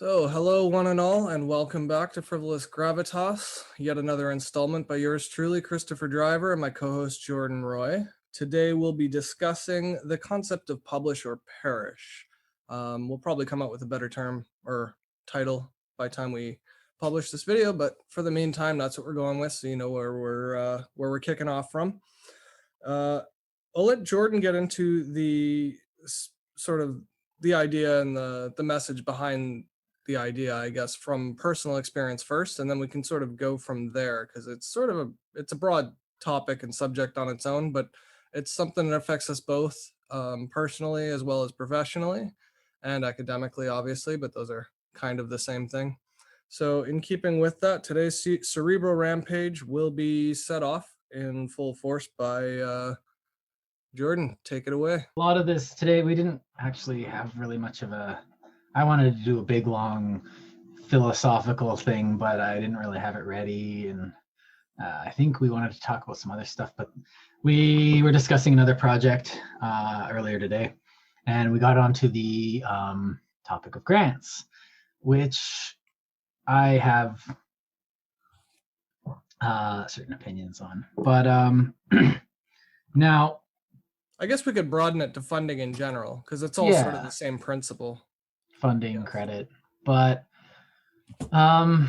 So, hello one and all, and welcome back to Frivolous Gravitas, yet another installment by yours truly, Christopher Driver, and my co-host Jordan Roy. Today we'll be discussing the concept of publish or perish. We'll probably come up with a better term or title by the time we publish this video, but for the meantime, that's what we're going with, so you know where we're kicking off from. I'll let Jordan get into the sort of the idea and the message behind the idea, I guess, from personal experience first, and then we can sort of go from there, because it's sort of it's a broad topic and subject on its own, but it's something that affects us both personally as well as professionally and academically, obviously, but those are kind of the same thing. So in keeping with that, today's cerebral rampage will be set off in full force by Jordan. Take it away. A lot of this today, we didn't actually have really much of I wanted to do a big, long philosophical thing, but I didn't really have it ready. And I think we wanted to talk about some other stuff, but we were discussing another project earlier today, and we got onto the topic of grants, which I have certain opinions on. But now, I guess we could broaden it to funding in general, because it's all sort of the same principle. Funding, credit, but a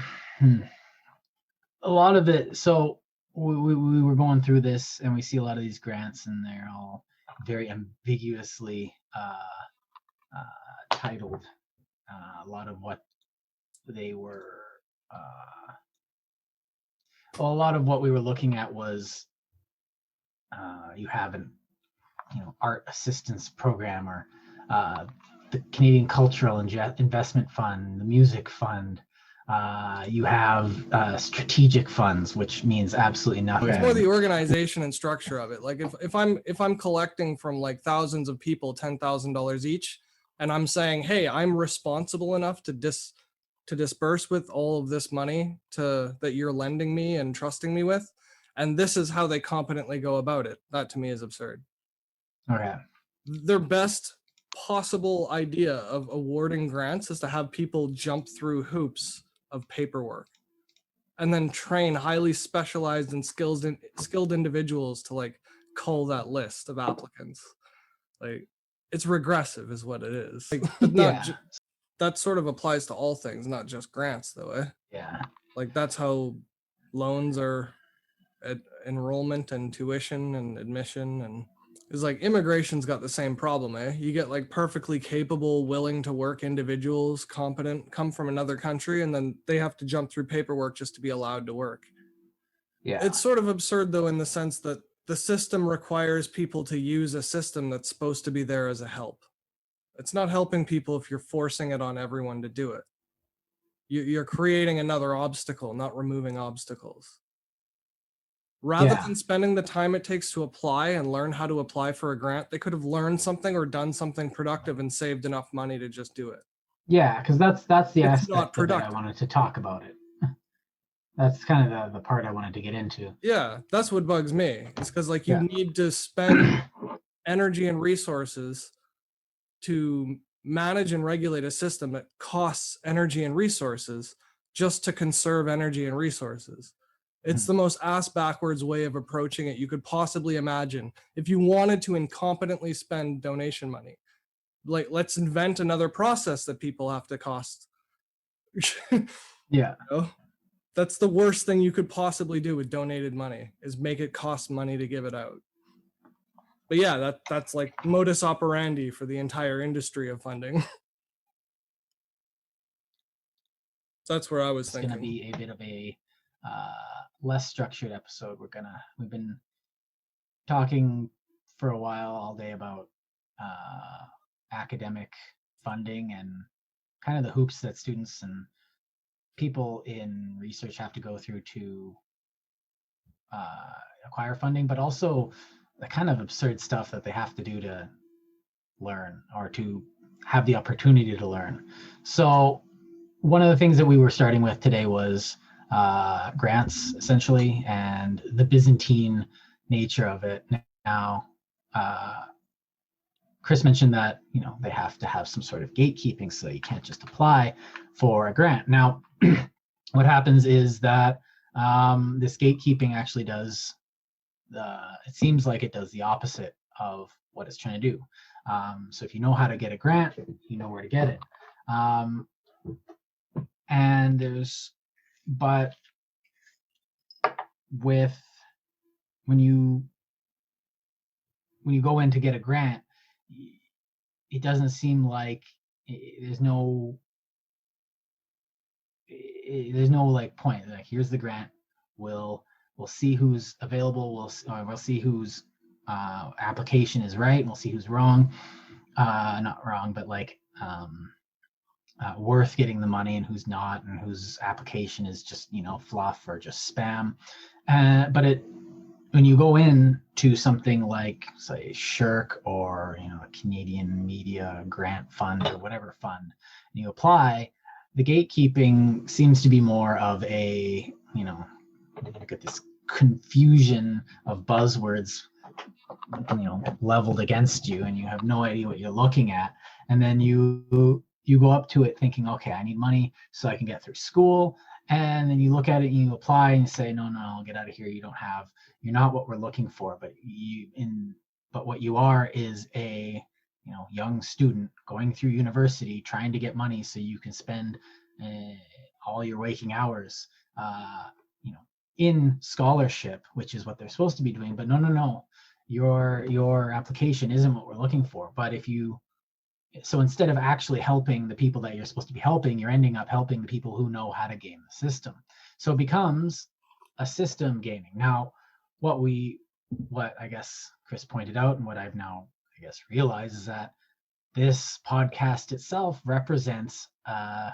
lot of it. So we were going through this, and we see a lot of these grants, and they're all very ambiguously titled. A lot of what they were, a lot of what we were looking at was you have an art assistance program, or the Canadian Cultural Investment Fund, the Music Fund. You have strategic funds, which means absolutely nothing. It's more the organization and structure of it. Like if I'm collecting from like thousands of people $10,000 each, and I'm saying, hey, I'm responsible enough to disperse with all of this money that you're lending me and trusting me with, and this is how they competently go about it. That to me is absurd. Okay. Their best possible idea of awarding grants is to have people jump through hoops of paperwork and then train highly specialized and skilled individuals to like cull that list of applicants. Like, it's regressive is what it is. Like, but that sort of applies to all things, not just grants though. Yeah. Like, that's how loans are, enrollment and tuition and admission, and it's like immigration's got the same problem. You get like perfectly capable, willing to work individuals, competent, come from another country, and then they have to jump through paperwork just to be allowed to work. Yeah. It's sort of absurd though, in the sense that the system requires people to use a system that's supposed to be there as a help. It's not helping people if you're forcing it on everyone to do it. You're creating another obstacle, not removing obstacles. Rather than spending the time it takes to apply and learn how to apply for a grant, they could have learned something or done something productive and saved enough money to just do it. Yeah, because that's the aspect of it I wanted to talk about it. That's kind of the part I wanted to get into. Yeah, that's what bugs me. It's because like you need to spend energy and resources to manage and regulate a system that costs energy and resources just to conserve energy and resources. It's the most ass-backwards way of approaching it you could possibly imagine. If you wanted to incompetently spend donation money, like, let's invent another process that people have to cost. Yeah. That's the worst thing you could possibly do with donated money, is make it cost money to give it out. But yeah, that's like modus operandi for the entire industry of funding. That's where I was thinking. It's going to be a bit of a less structured episode. We've been talking for a while all day about academic funding and kind of the hoops that students and people in research have to go through to acquire funding, but also the kind of absurd stuff that they have to do to learn or to have the opportunity to learn. So one of the things that we were starting with today was grants, essentially, and the Byzantine nature of it. Now, Kris mentioned that, they have to have some sort of gatekeeping, so you can't just apply for a grant. Now, what happens is that this gatekeeping actually does, it seems like it does the opposite of what it's trying to do. So if you know how to get a grant, you know where to get it. But when you go in to get a grant, it doesn't seem like there's no like point. Like, here's the grant. We'll see who's available. We'll see whose application is right. And we'll see who's wrong. Not wrong, but like worth getting the money, and who's not, and whose application is just fluff or just spam. But when you go in to something like, say, Shirk or a Canadian Media Grant Fund or whatever fund, and you apply, the gatekeeping seems to be more of a look at this confusion of buzzwords leveled against you, and you have no idea what you're looking at. And then you go up to it thinking, okay, I need money so I can get through school. And then you look at it and you apply and you say, no, get out of here. You're not what we're looking for. But what you are is a young student going through university, trying to get money so you can spend all your waking hours in scholarship, which is what they're supposed to be doing. But no, your application isn't what we're looking for. But so instead of actually helping the people that you're supposed to be helping, you're ending up helping the people who know how to game the system. So it becomes a system gaming. Now, what I guess Kris pointed out, and what I've now realized, is that this podcast itself represents a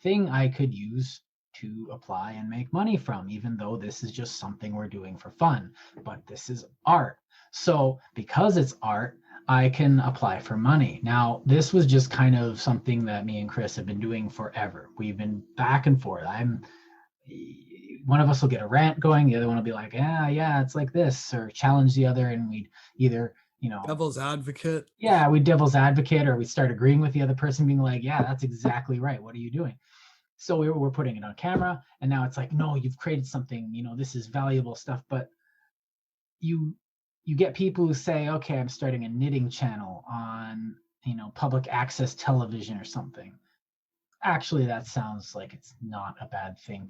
thing I could use to apply and make money from, even though this is just something we're doing for fun. But this is art. So because it's art, I can apply for money. Now, this was just kind of something that me and Kris have been doing forever. We've been back and forth. One of us will get a rant going, the other one will be like, yeah, it's like this, or challenge the other, and we'd either, devil's advocate. Yeah, we'd devil's advocate, or we'd start agreeing with the other person, being like, yeah, that's exactly right. What are you doing? So we're putting it on camera, and now it's like, no, you've created something, this is valuable stuff. But you get people who say, okay, I'm starting a knitting channel on, public access television or something. Actually, that sounds like it's not a bad thing.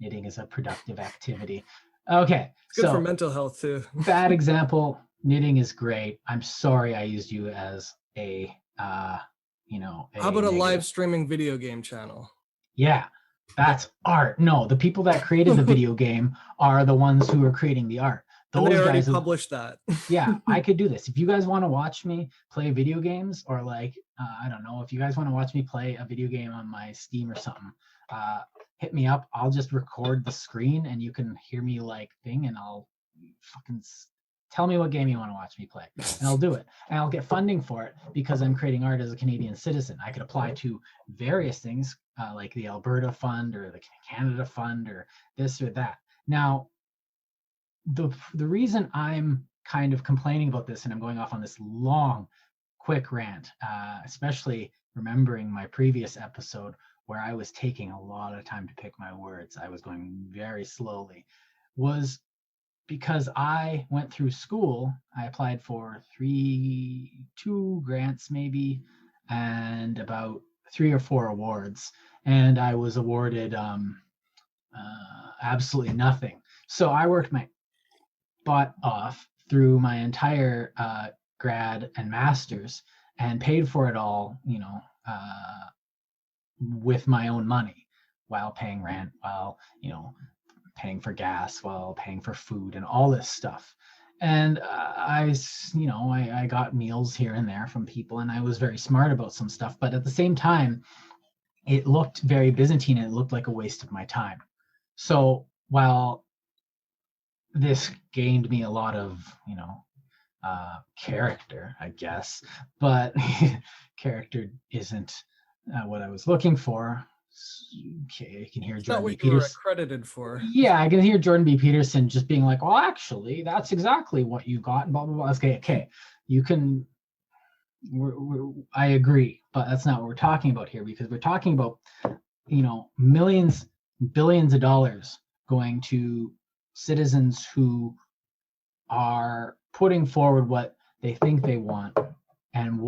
Knitting is a productive activity. Okay. It's good for mental health too. Bad example. Knitting is great. I'm sorry I used you as a how about a live streaming video game channel? Yeah, that's art. No, the people that created the video game are the ones who are creating the art. Those and they already published that. Yeah, I could do this. If you guys want to watch me play video games, or like, I don't know, if you guys want to watch me play a video game on my Steam or something, hit me up. I'll just record the screen and you can hear me and I'll fucking tell me what game you want to watch me play, and I'll do it. And I'll get funding for it because I'm creating art as a Canadian citizen. I could apply to various things like the Alberta Fund or the Canada Fund or this or that. Now, the reason I'm kind of complaining about this, and I'm going off on this long, quick rant, especially remembering my previous episode where I was taking a lot of time to pick my words, I was going very slowly, was because I went through school. I applied for 2 grants maybe, and about 3 or 4 awards, and I was awarded absolutely nothing. So I worked my butt off through my entire grad and master's and paid for it all, with my own money, while paying rent, while paying for gas, while paying for food and all this stuff. And I got meals here and there from people, and I was very smart about some stuff, but at the same time, it looked very Byzantine and it looked like a waste of my time. So while this gained me a lot of, character, I guess, but character isn't what I was looking for. Okay, I can hear Jordan B. Peterson. What you were accredited for. Yeah, I can hear Jordan B. Peterson just being like, well, actually, that's exactly what you got, and blah, blah, blah. Okay, you can I agree, but that's not what we're talking about here, because we're talking about, millions, billions of dollars going to citizens who are putting forward what they think they want, and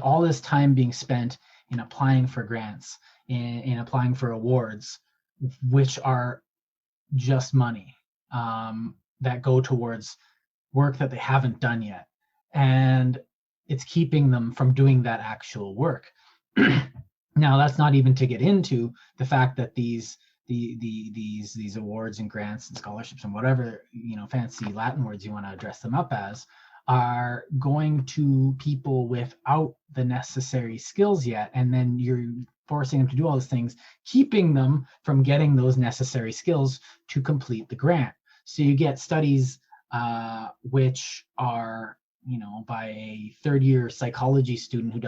all this time being spent in applying for grants, in applying for awards, which are just money, that go towards work that they haven't done yet. And it's keeping them from doing that actual work. Now, that's not even to get into the fact that these awards and grants and scholarships and whatever, fancy Latin words you want to dress them up as, are going to people without the necessary skills yet, and then you're forcing them to do all these things, keeping them from getting those necessary skills to complete the grant. So you get studies which are, by a third-year psychology student who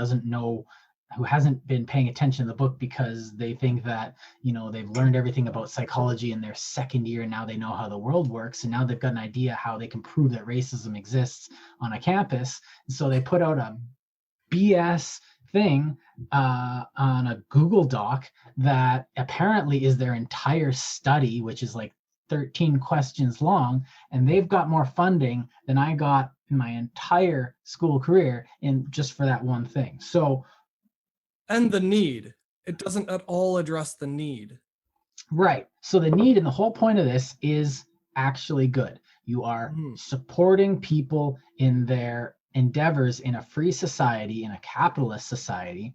hasn't been paying attention to the book, because they think that, they've learned everything about psychology in their second year, and now they know how the world works, and now they've got an idea how they can prove that racism exists on a campus. And so they put out a BS thing on a Google Doc that apparently is their entire study, which is like 13 questions long, and they've got more funding than I got in my entire school career in just for that one thing. So, and the need, it doesn't at all address the need. Right. So the need, and the whole point of this is actually good. You are supporting people in their endeavors in a free society, in a capitalist society,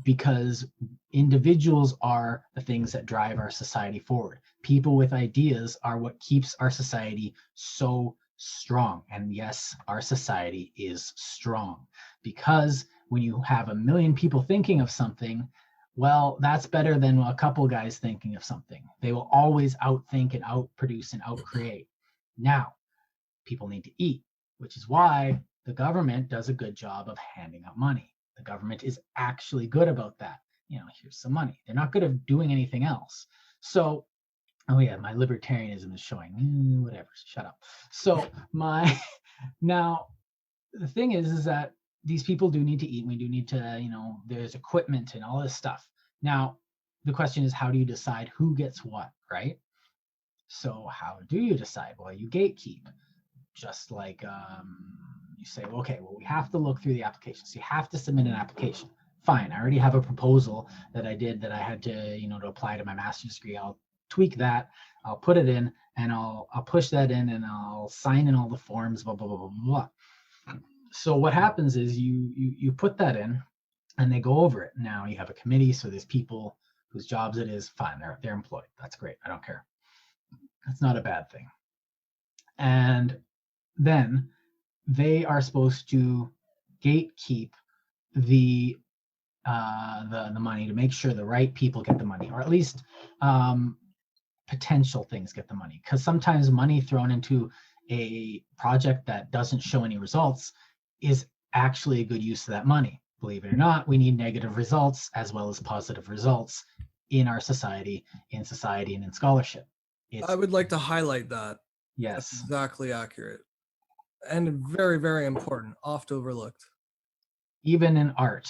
because individuals are the things that drive our society forward. People with ideas are what keeps our society so strong. And yes, our society is strong, because when you have a million people thinking of something, well, that's better than a couple guys thinking of something. They will always outthink and outproduce and outcreate. Now, people need to eat, which is why the government does a good job of handing out money. The government is actually good about that. Here's some money. They're not good at doing anything else. So, oh yeah, my libertarianism is showing. Whatever, shut up. So now the thing is that these people do need to eat. We do need to, there's equipment and all this stuff. Now, the question is, how do you decide who gets what, right? So how do you decide? Well, you gatekeep. Just like you say, okay, well, we have to look through the applications. You have to submit an application. Fine, I already have a proposal that I did that I had to, to apply to my master's degree. I'll tweak that, I'll put it in, and I'll push that in, and I'll sign in all the forms, blah, blah, blah, blah, blah. So what happens is you put that in, and they go over it. Now you have a committee, so there's people whose jobs it is. Fine, they're employed. That's great. I don't care. That's not a bad thing. And then they are supposed to gatekeep the money to make sure the right people get the money, or at least potential things get the money. Because sometimes money thrown into a project that doesn't show any results is actually a good use of that money. Believe it or not, we need negative results as well as positive results in our society, and in scholarship. I would like to highlight that. Yes. That's exactly accurate. And very, very important, oft overlooked. Even in art,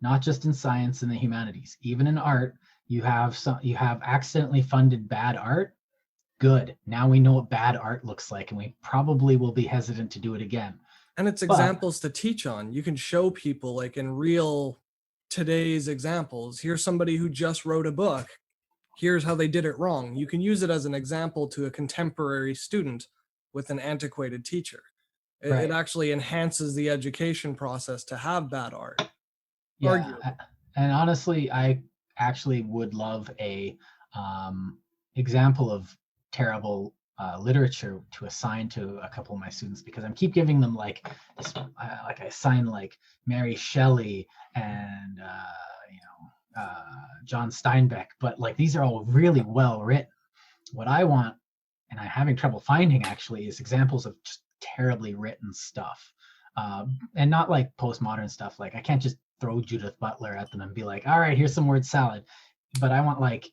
not just in science and the humanities, even in art, you have accidentally funded bad art. Good. Now we know what bad art looks like, and we probably will be hesitant to do it again. And it's examples to teach on. You can show people, like in real today's examples. Here's somebody who just wrote a book. Here's how they did it wrong. You can use it as an example to a contemporary student with an antiquated teacher. Right. It actually enhances the education process to have bad art. Yeah, arguably. And honestly, I actually would love a example of terrible literature to assign to a couple of my students, because I keep giving them like this, like I assign like Mary Shelley and John Steinbeck, but like these are all really well written. What I want, and I'm having trouble finding actually, is examples of just terribly written stuff, and not like postmodern stuff. Like I can't just throw Judith Butler at them and be like, all right, here's some word salad. But I want like,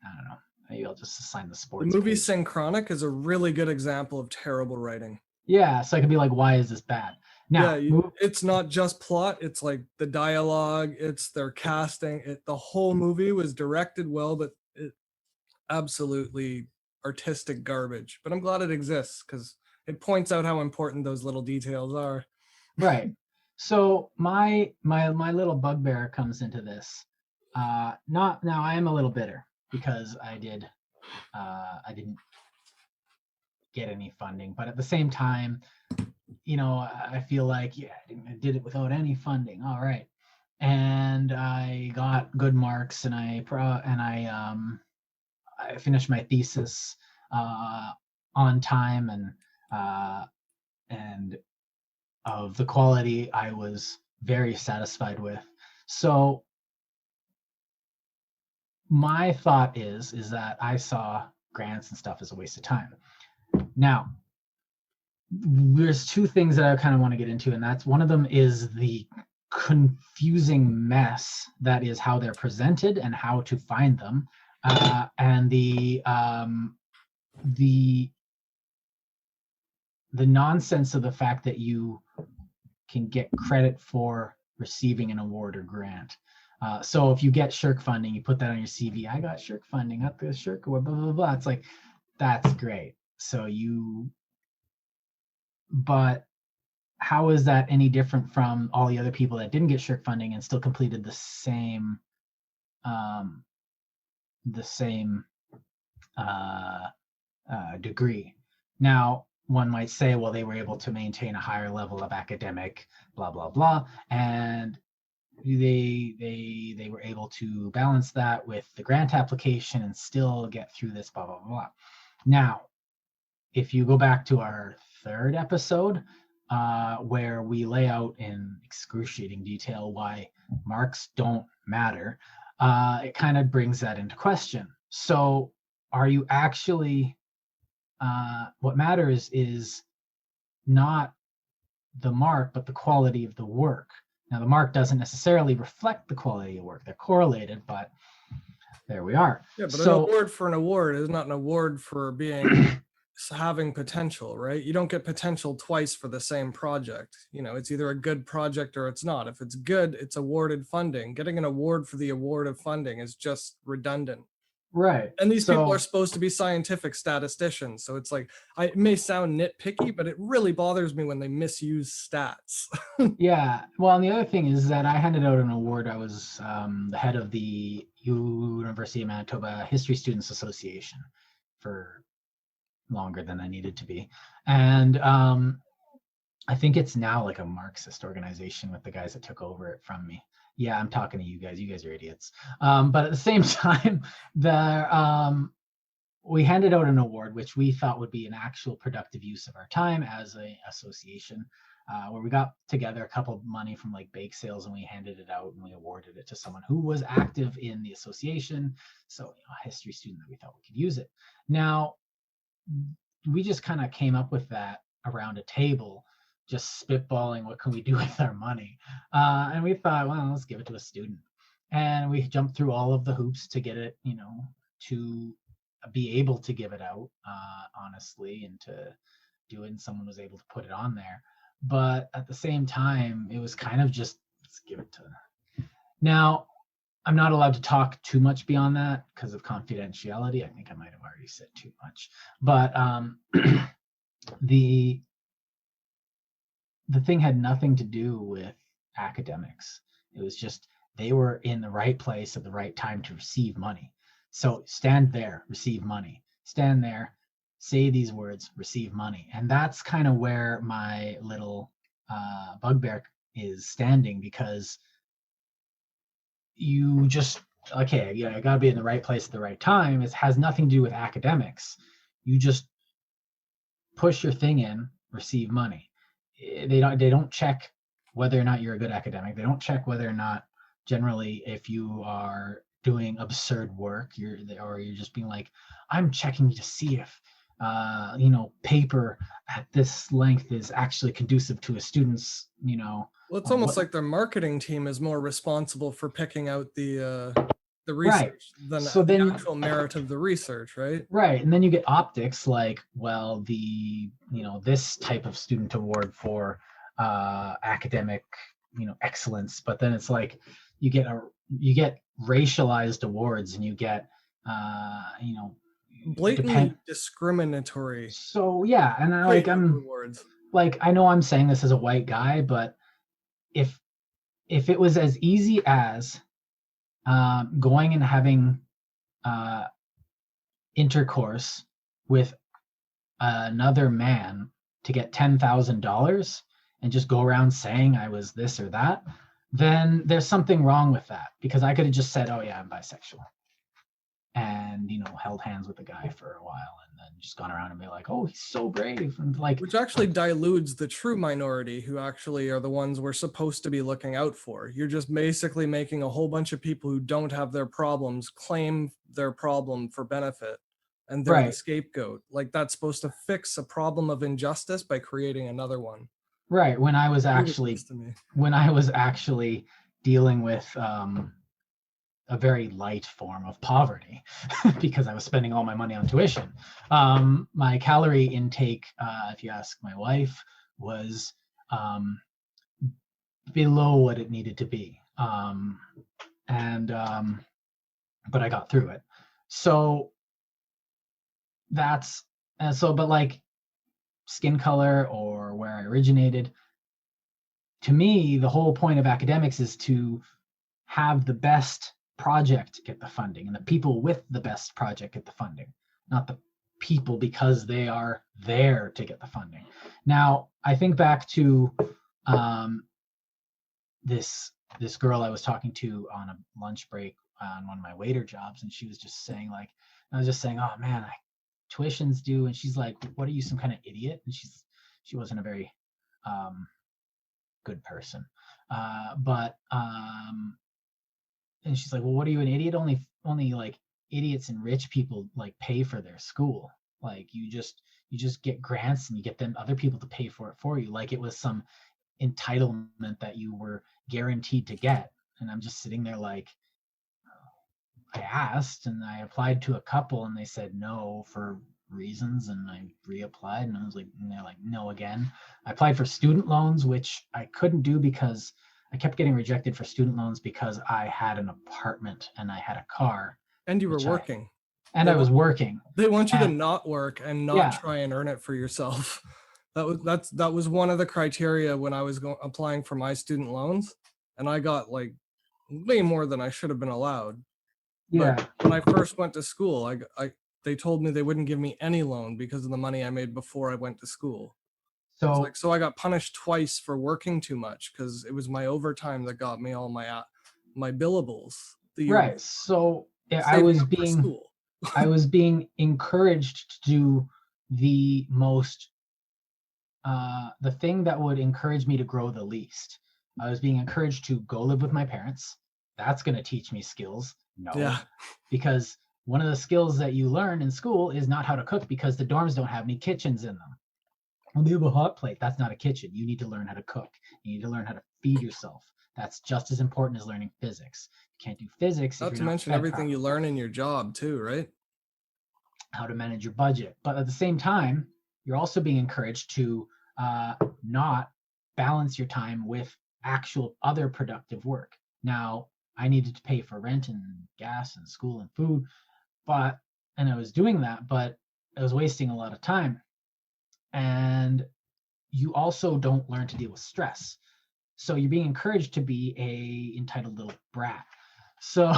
I don't know, maybe I'll just assign the sports. The movie page. Synchronic is a really good example of terrible writing. Yeah, so I could be like, why is this bad? Now, it's not just plot, it's like the dialogue, it's their casting, the whole movie was directed well, but it absolutely artistic garbage. But I'm glad it exists because it points out how important those little details are. right. So my little bugbear comes into this. Not now. I am a little bitter because I didn't get any funding, but at the same time, I feel like, yeah, I did it without any funding. All right, and I got good marks, and I finished my thesis on time, and of the quality I was very satisfied with. So my thought is that I saw grants and stuff as a waste of time. Now, there's two things that I kind of want to get into, and that's one of them is the confusing mess that is how they're presented and how to find them, and the nonsense of the fact that you can get credit for receiving an award or grant. So if you get SSHRC funding, you put that on your CV. I got SSHRC funding, got the SSHRC award, blah, blah, blah. It's like, that's great. But how is that any different from all the other people that didn't get SSHRC funding and still completed the same degree? Now, one might say, well, they were able to maintain a higher level of academic blah blah blah, and they were able to balance that with the grant application and still get through this blah blah blah. Now, if you go back to our third episode, where we lay out in excruciating detail why marks don't matter, it kind of brings that into question. So are you actually what matters is not the mark, but the quality of the work. Now, the mark doesn't necessarily reflect the quality of work. They're correlated, but there we are. Yeah, but an award for an award is not an award for having potential, right? You don't get potential twice for the same project. It's either a good project or it's not. If it's good, it's awarded funding. Getting an award for the award of funding is just redundant. Right. And these people are supposed to be scientific statisticians. So it's like, it may sound nitpicky, but it really bothers me when they misuse stats. Yeah. Well, and the other thing is that I handed out an award. I was the head of the University of Manitoba History Students Association for longer than I needed to be. And I think it's now like a Marxist organization with the guys that took over it from me. Yeah, I'm talking to you guys. You guys are idiots. But at the same time, we handed out an award, which we thought would be an actual productive use of our time as an association, where we got together a couple of money from like bake sales and we handed it out and we awarded it to someone who was active in the association. So, a history student that we thought we could use it. Now, we just kind of came up with that around a table, just spitballing what can we do with our money, and we thought, well, let's give it to a student, and we jumped through all of the hoops to get it, to be able to give it out, honestly, and to do it, and someone was able to put it on there. But at the same time, it was kind of just, let's give it to. Now, I'm not allowed to talk too much beyond that because of confidentiality. I think I might have already said too much, but the thing had nothing to do with academics. It was just they were in the right place at the right time to receive money. So stand there, receive money. Stand there, say these words, receive money. And that's kind of where my little bugbear is standing, because you just, okay, yeah, I gotta be in the right place at the right time. It has nothing to do with academics. You just push your thing in, receive money. They don't check whether or not you're a good academic. They don't check whether or not, generally, if you are doing absurd work, you're just being like, I'm checking to see if paper at this length is actually conducive to a student's, Well, it's almost like their marketing team is more responsible for picking out the the Right. research than So the then, actual merit of the research, right? right. And then you get optics like, well, this type of student award for academic, excellence. But then it's like you get racialized awards, and you get, Blatantly depend. discriminatory So yeah, and type of rewards. I know I'm saying this as a white guy, but if it was as easy as going and having uh, intercourse with another man to get $10,000 and just go around saying I was this or that, then there's something wrong with that, because I could have just said, oh yeah, I'm bisexual, and held hands with the guy for a while, and then just gone around and be like, oh, he's so brave, and like, which actually dilutes the true minority, who actually are the ones we're supposed to be looking out for. You're just basically making a whole bunch of people who don't have their problems claim their problem for benefit, and they're the right, scapegoat. Like, that's supposed to fix a problem of injustice by creating another one. right. When I was Ludicrous actually to me. dealing with a very light form of poverty because I was spending all my money on tuition. My calorie intake, if you ask my wife, was below what it needed to be. And but I got through it. So but like skin color or where I originated, to me, the whole point of academics is to have the best project get the funding, and the people with the best project get the funding, not the people because they are there to get the funding. Now, I think back to this girl I was talking to on a lunch break on one of my waiter jobs, and she was just saying, like, I was just saying, oh man, tuition's due, and she's like, what are you, some kind of idiot? And she wasn't a very good person, but and she's like, well, what are you, an idiot? Only like idiots and rich people like pay for their school. Like you just get grants and you get them other people to pay for it for you, like it was some entitlement that you were guaranteed to get. And I'm just sitting there like, I asked and I applied to a couple and they said no for reasons, and I reapplied and I was like, and they're like, no again. I applied for student loans, which I couldn't do because I kept getting rejected for student loans because I had an apartment and I had a car. And you were working. I was working. They want you to not work and not Yeah. try and earn it for yourself. That was one of the criteria when I was applying for my student loans, and I got like way more than I should have been allowed. Yeah. But when I first went to school, they told me they wouldn't give me any loan because of the money I made before I went to school. So I got punished twice for working too much because it was my overtime that got me all my billables. Right. So I was being encouraged to do the most, the thing that would encourage me to grow the least. I was being encouraged to go live with my parents. That's going to teach me skills. No. Yeah. Because one of the skills that you learn in school is not how to cook, because the dorms don't have any kitchens in them. Well, they have a hot plate. That's not a kitchen. You need to learn how to cook. You need to learn how to feed yourself. That's just as important as learning physics. You can't do physics. Not to mention everything you learn in your job too, right? How to manage your budget. But at the same time, you're also being encouraged to not balance your time with actual other productive work. Now, I needed to pay for rent and gas and school and food, and I was doing that, but I was wasting a lot of time. And you also don't learn to deal with stress. So you're being encouraged to be a entitled little brat. So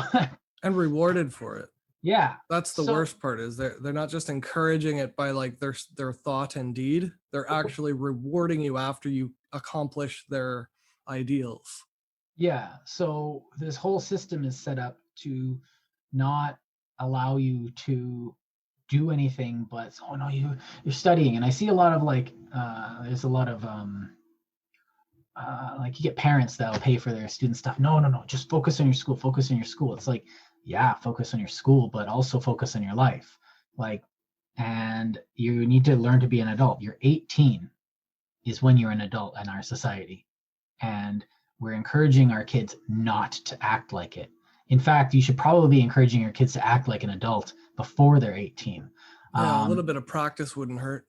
and rewarded for it. Yeah. That's the worst part, is they're not just encouraging it by like their thought and deed. They're actually rewarding you after you accomplish their ideals. Yeah. So this whole system is set up to not allow you to do anything but, oh no, you're studying. And I see a lot of like there's a lot of like you get parents that'll pay for their student stuff. No, just focus on your school. It's like, yeah, focus on your school, but also focus on your life. Like, and you need to learn to be an adult. You're 18 is when you're an adult in our society, and we're encouraging our kids not to act like it. In fact, you should probably be encouraging your kids to act like an adult before they're 18. Yeah, a little bit of practice wouldn't hurt.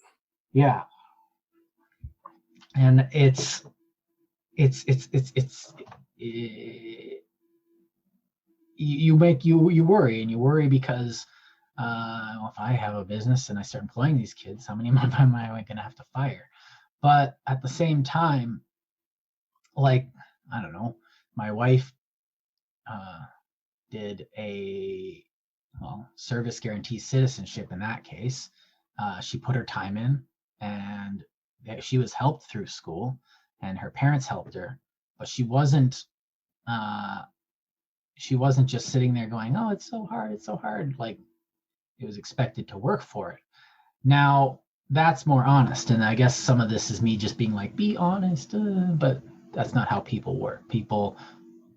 Yeah. And you worry, and you worry because well, if I have a business and I start employing these kids, how many of them am I going to have to fire? But at the same time, like, I don't know, my wife did a service guarantee citizenship. In that case, she put her time in, and she was helped through school, and her parents helped her, but she wasn't just sitting there going, oh, it's so hard. Like, it was expected to work for it. Now, that's more honest, and I guess some of this is me just being like, be honest, but that's not how people work.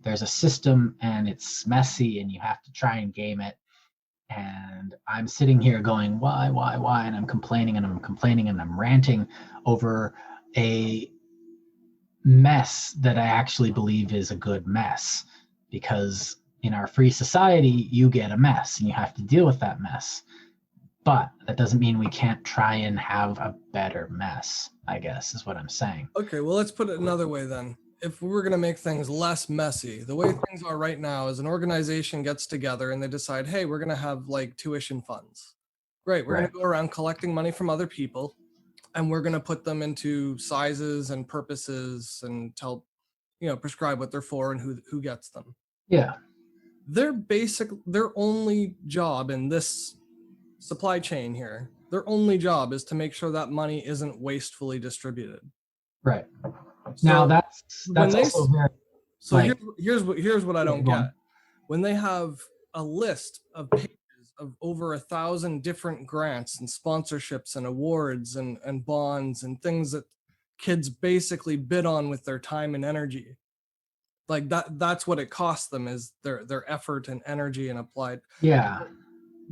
There's a system, and it's messy, and you have to try and game it. And I'm sitting here going, why? And I'm complaining and I'm ranting over a mess that I actually believe is a good mess. Because in our free society, you get a mess and you have to deal with that mess. But that doesn't mean we can't try and have a better mess, I guess, is what I'm saying. Okay, well, let's put it another way then. If we were going to make things less messy, the way things are right now is an organization gets together and they decide, hey, we're going to have like tuition funds. Great, we're going to go around collecting money from other people, and we're going to put them into sizes and purposes and tell, prescribe what they're for and who gets them. Yeah. Their only job in this supply chain here, their only job is to make sure that money isn't wastefully distributed. Right. So now that's also very, so like, here's what I don't get. When they have a list of pages of over 1,000 different grants and sponsorships and awards and bonds and things that kids basically bid on with their time and energy, like that's what it costs them, is their effort and energy and applied. Yeah.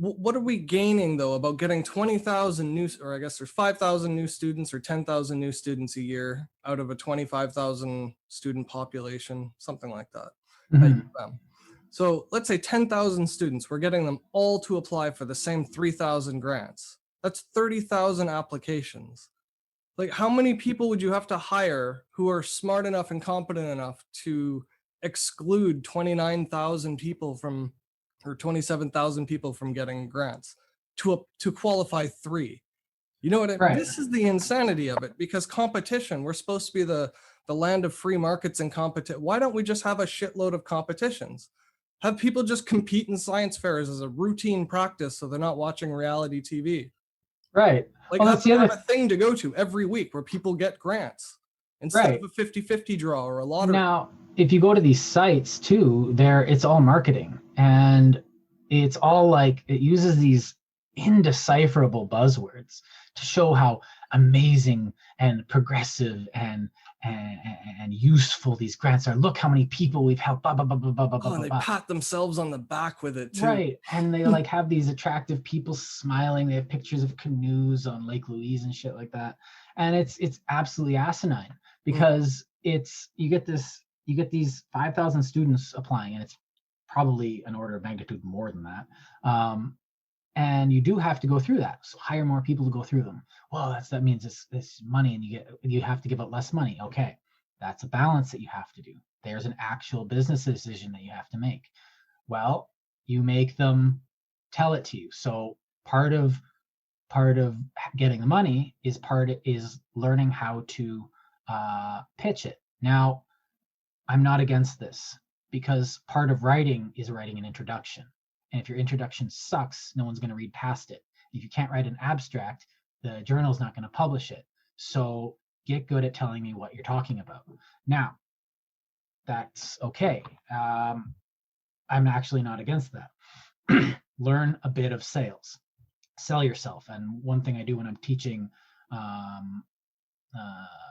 What are we gaining though about getting 20,000 new, or I guess there's 5,000 new students or 10,000 new students a year out of a 25,000 student population, something like that. Mm-hmm. So let's say 10,000 students, we're getting them all to apply for the same 3,000 grants. That's 30,000 applications. Like, how many people would you have to hire who are smart enough and competent enough to exclude 29,000 people from, or 27,000 people from getting grants to qualify 3? You know what I mean? Right. This is the insanity of it, because competition, we're supposed to be the land of free markets and competition. Why don't we just have a shitload of competitions? Have people just compete in science fairs as a routine practice so they're not watching reality TV. Right. Like, well, have a thing to go to every week where people get grants instead of a 50-50 draw or a lottery. Now, if you go to these sites too, it's all marketing, and it's all like, it uses these indecipherable buzzwords to show how amazing and progressive and useful these grants are. Look how many people we've helped. Blah, blah, blah, blah, blah, blah, and they pat themselves on the back with it too. Right, and they like have these attractive people smiling. They have pictures of canoes on Lake Louise and shit like that, and it's absolutely asinine, because you get these 5,000 students applying, and it's probably an order of magnitude more than that. And you do have to go through that. So hire more people to go through them. Well, that means it's money, and you have to give out less money. Okay, that's a balance that you have to do. There's an actual business decision that you have to make. Well, you make them tell it to you. So part of getting the money is learning how to pitch it. Now, I'm not against this, because part of writing is writing an introduction. And if your introduction sucks, no one's going to read past it. If you can't write an abstract, the journal's not going to publish it. So get good at telling me what you're talking about. Now, that's okay. I'm actually not against that. Learn a bit of sales. Sell yourself. And one thing I do when I'm teaching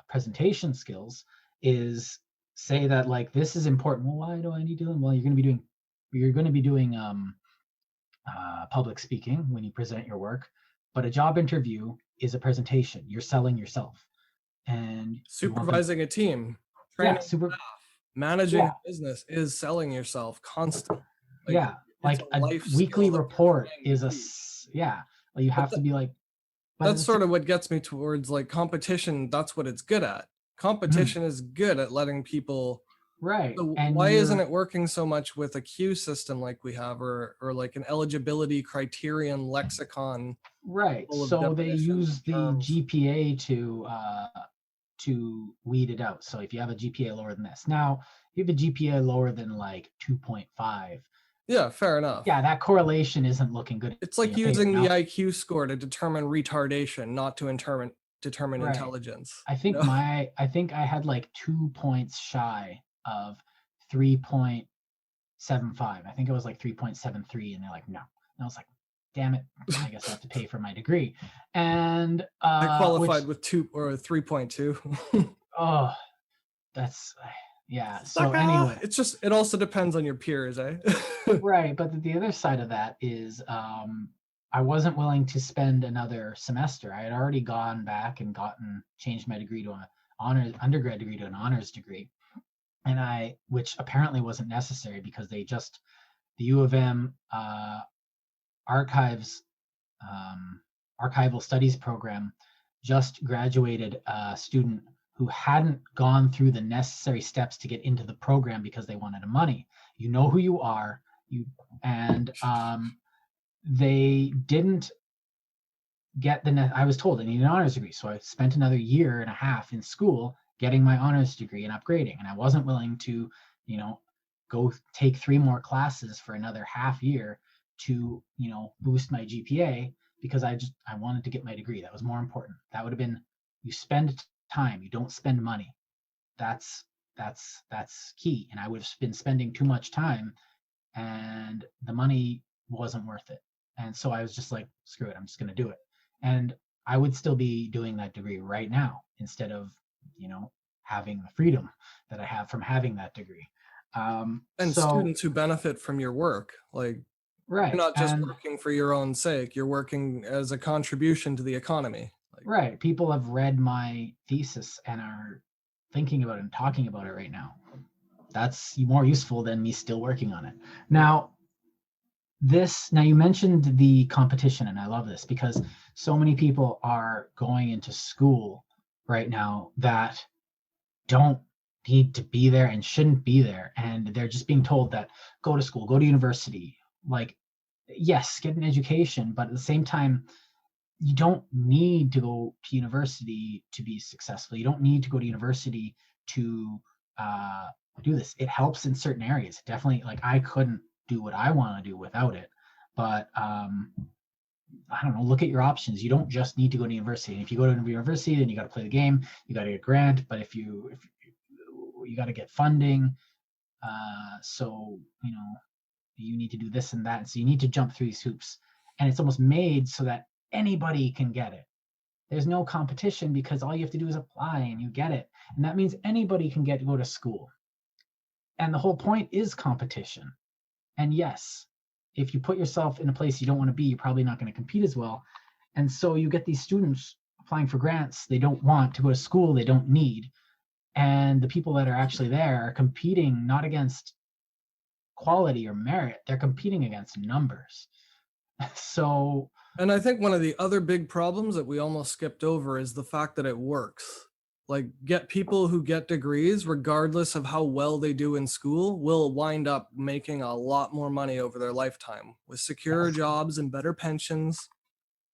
presentation skills is say that, like, this is important. Well, why do I need to do them? Well, you're going to be doing public speaking when you present your work, but a job interview is a presentation. You're selling yourself, and supervising a team, training staff, managing a business is selling yourself constantly. Like Yeah, it's like a a life skill weekly that people report can't is teach. yeah, well, you But have to be like, but at that's the sort same, of what gets me towards like competition. That's what it's good at. mhm, Competition is good at letting people. right, So and why isn't you're it working so much with a queue system like we have, or like an eligibility criterion lexicon right. full of So they definitions use and the terms? GPA to weed it out. So if you have a GPA lower than this, now if you have a GPA lower than like 2.5, Yeah, fair enough. yeah, that correlation isn't looking good It's in like your favor. using the Now, IQ score to determine retardation, not to determine right. intelligence. I think I think I had like 2 points shy of 3.75. I think it was like 3.73, and they're like, no. And I was like, damn it. I guess I have to pay for my degree. And I which qualified with 2 or 3.2. oh, that's yeah. So Sucker! anyway, It's just it also depends on your peers, eh? right. But the other side of that is I wasn't willing to spend another semester. I had already gone back and changed my degree to an undergrad degree to an honors degree, and which apparently wasn't necessary because the U of M archives um, archival studies program just graduated a student who hadn't gone through the necessary steps to get into the program because they wanted the money. You know who you are, you and they didn't get I was told I need an honors degree, so I spent another year and a half in school getting my honors degree and upgrading, and I wasn't willing to, you know, go take 3 more classes for another half year to, boost my GPA because I wanted to get my degree. That was more important. That would have been, you spend time, you don't spend money. That's that's key. And I would have been spending too much time, and the money wasn't worth it. And so I was just like, screw it, I'm just going to do it. And I would still be doing that degree right now instead of, having the freedom that I have from having that degree. And So, students who benefit from your work, like you're right. not just And working for your own sake, you're working as a contribution to the economy. Like right. People have read my thesis and are thinking about it and talking about it right now. That's more useful than me still working on it. Now you mentioned the competition, and I love this because so many people are going into school right now that don't need to be there and shouldn't be there, and they're just being told that go to school, go to university. Like, yes, get an education, but at the same time, you don't need to go to university to be successful. You don't need to go to university to uh, do this. It helps in certain areas. Definitely, like I couldn't do what I want to do without it. But I don't know. Look at your options. You don't just need to go to university. And if you go to university, then you got to play the game. You got to get a grant. But if you got to get funding, so you need to do this and that. So you need to jump through these hoops, and it's almost made so that anybody can get it. There's no competition because all you have to do is apply and you get it. And that means anybody can go to school. And the whole point is competition. And yes, if you put yourself in a place you don't want to be, you're probably not going to compete as well. And so you get these students applying for grants they don't want to go to school they don't need. And the people that are actually there are competing not against quality or merit, they're competing against numbers. So, and I think one of the other big problems that we almost skipped over is the fact that it works. Like get people who get degrees, regardless of how well they do in school, will wind up making a lot more money over their lifetime with secure yes, jobs and better pensions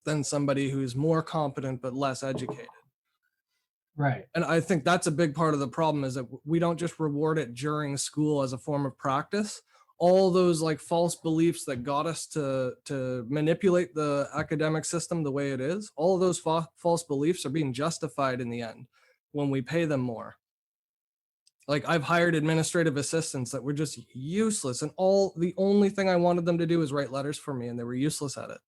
than somebody who's more competent but less educated. right. And I think that's a big part of the problem is that we don't just reward it during school as a form of practice. All those like false beliefs that got us to manipulate the academic system the way it is, all of those false beliefs are being justified in the end when we pay them more. Like I've hired administrative assistants that were just useless, and the only thing I wanted them to do is write letters for me, and they were useless at it.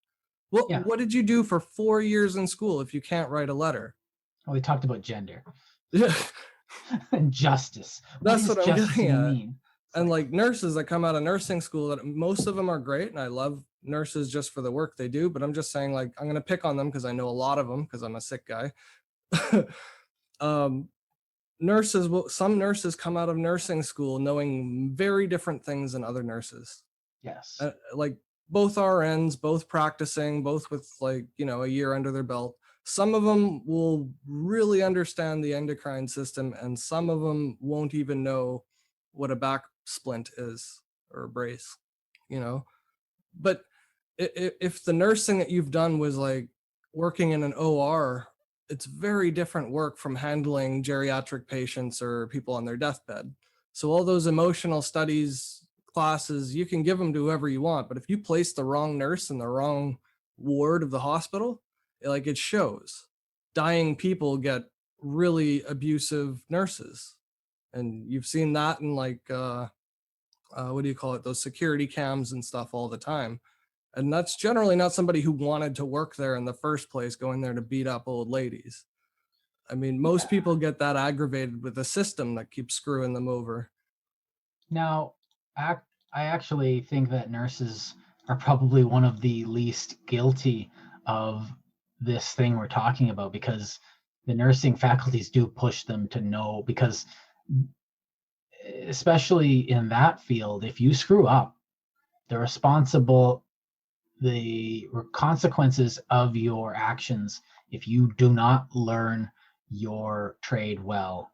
Yeah. What did you do for 4 years in school if you can't write a letter? Well, we talked about gender Yeah, and justice. What that's does what I'm justice getting even at. mean? It's And like, like nurses that come out of nursing school, that most of them are great, and I love nurses just for the work they do, but I'm just saying, like, I'm going to pick on them because I know a lot of them because I'm a sick guy. um, some nurses come out of nursing school knowing very different things than other nurses. Yes. Like both RNs, both practicing, both with like, a year under their belt. Some of them will really understand the endocrine system, and some of them won't even know what a back splint is or a brace, you know? But if the nursing that you've done was like working in an OR, it's very different work from handling geriatric patients or people on their deathbed. So all those emotional studies classes, you can give them to whoever you want, but if you place the wrong nurse in the wrong ward of the hospital, it shows. Dying people get really abusive nurses, and you've seen that in what do you call it, those security cams and stuff all the time. And that's generally not somebody who wanted to work there in the first place, going there to beat up old ladies. I mean, most people get that aggravated with the system that keeps screwing them over. Now, I actually think that nurses are probably one of the least guilty of this thing we're talking about, because the nursing faculties do push them to know, because especially in that field, if you screw up, the consequences of your actions, if you do not learn your trade well,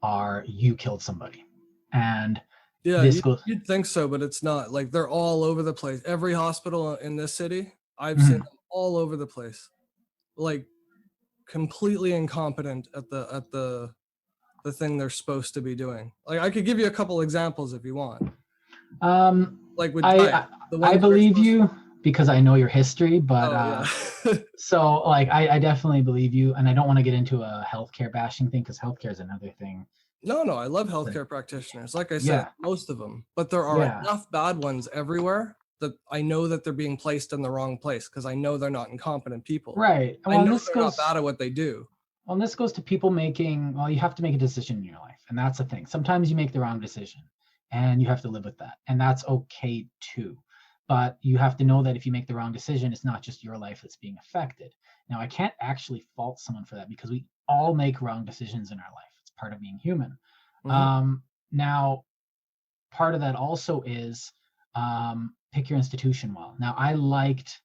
are you killed somebody. And Yeah, this goes. you'd think so, but it's not. Like, they're all over the place. Every hospital in this city, I've seen Mhm. them all over the place. Like, completely incompetent at the thing they're supposed to be doing. Like, I could give you a couple examples if you want. Like with diet, the I ones that are believe supposed you because I know your history, but Oh yeah. so like I definitely believe you, and I don't want to get into a healthcare bashing thing, because healthcare is another thing. No, I love But healthcare practitioners. Like I said, yeah, most of them, but there are yeah, enough bad ones everywhere that I know that they're being placed in the wrong place, because I know they're not incompetent people. right. I Well, and know this they're not goes bad at what they do. well, and this goes to people making. Well, you have to make a decision in your life, and that's the thing. Sometimes you make the wrong decision, and you have to live with that, and that's okay too. But you have to know that if you make the wrong decision, it's not just your life that's being affected. Now, I can't actually fault someone for that, because we all make wrong decisions in our life. It's part of being human. Mhm. Now, part of that also is pick your institution well. Now, I liked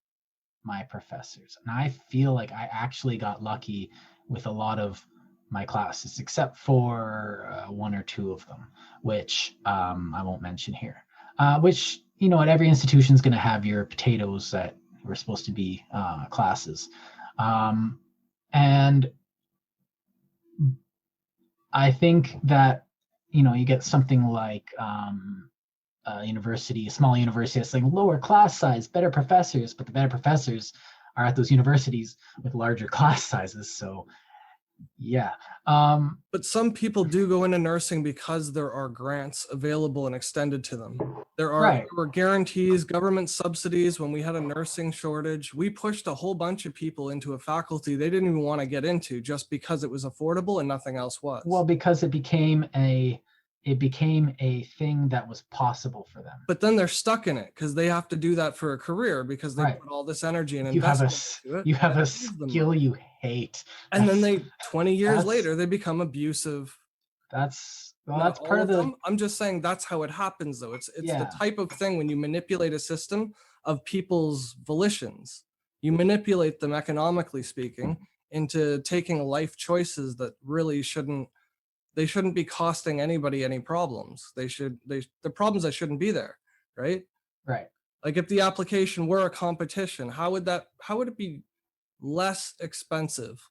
my professors, and I feel like I actually got lucky with a lot of my classes, except for one or two of them, which I won't mention here. Which, at every institution is going to have your potatoes that were supposed to be classes. And I think that, you get something like a small university that's like lower class size, better professors, but the better professors are at those universities with larger class sizes. So yeah. But some people do go into nursing because there are grants available and extended to them. There Right. were guarantees, government subsidies. When we had a nursing shortage, we pushed a whole bunch of people into a faculty they didn't even want to get into, just because it was affordable and nothing else was. Well, because it became a thing that was possible for them. But then they're stuck in it because they have to do that for a career, because they Right. put all this energy and You have a investment into it. you have and a it leaves them. skill you hate. And then That's- they 20 years that's later they become abusive. well, Not that's part all of of the them. I'm just saying that's how it happens, though. It's the yeah. type of thing when you manipulate a system of people's volitions. You manipulate them, economically speaking, into taking life choices that really shouldn't. They shouldn't be costing anybody any problems. The problems that shouldn't be there, right? Right. Like, if the application were a competition, how would it be less expensive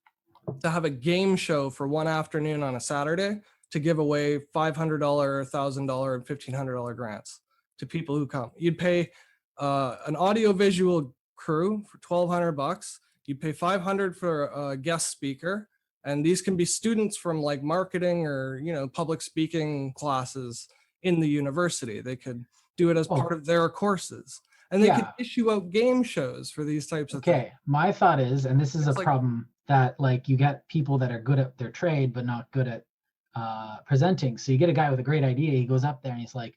to have a game show for one afternoon on a Saturday to give away $500, $1,000, and $1,500 grants to people who come? You'd pay an audiovisual crew for $1,200. You'd pay $500 for a guest speaker, and these can be students from like marketing or public speaking classes in the university. They could do it as part of their courses, and they could issue out game shows for these types of things. Okay, my thought is, and this is It's a like, problem, that like you get people that are good at their trade but not good at presenting. So you get a guy with a great idea, he goes up there and he's like,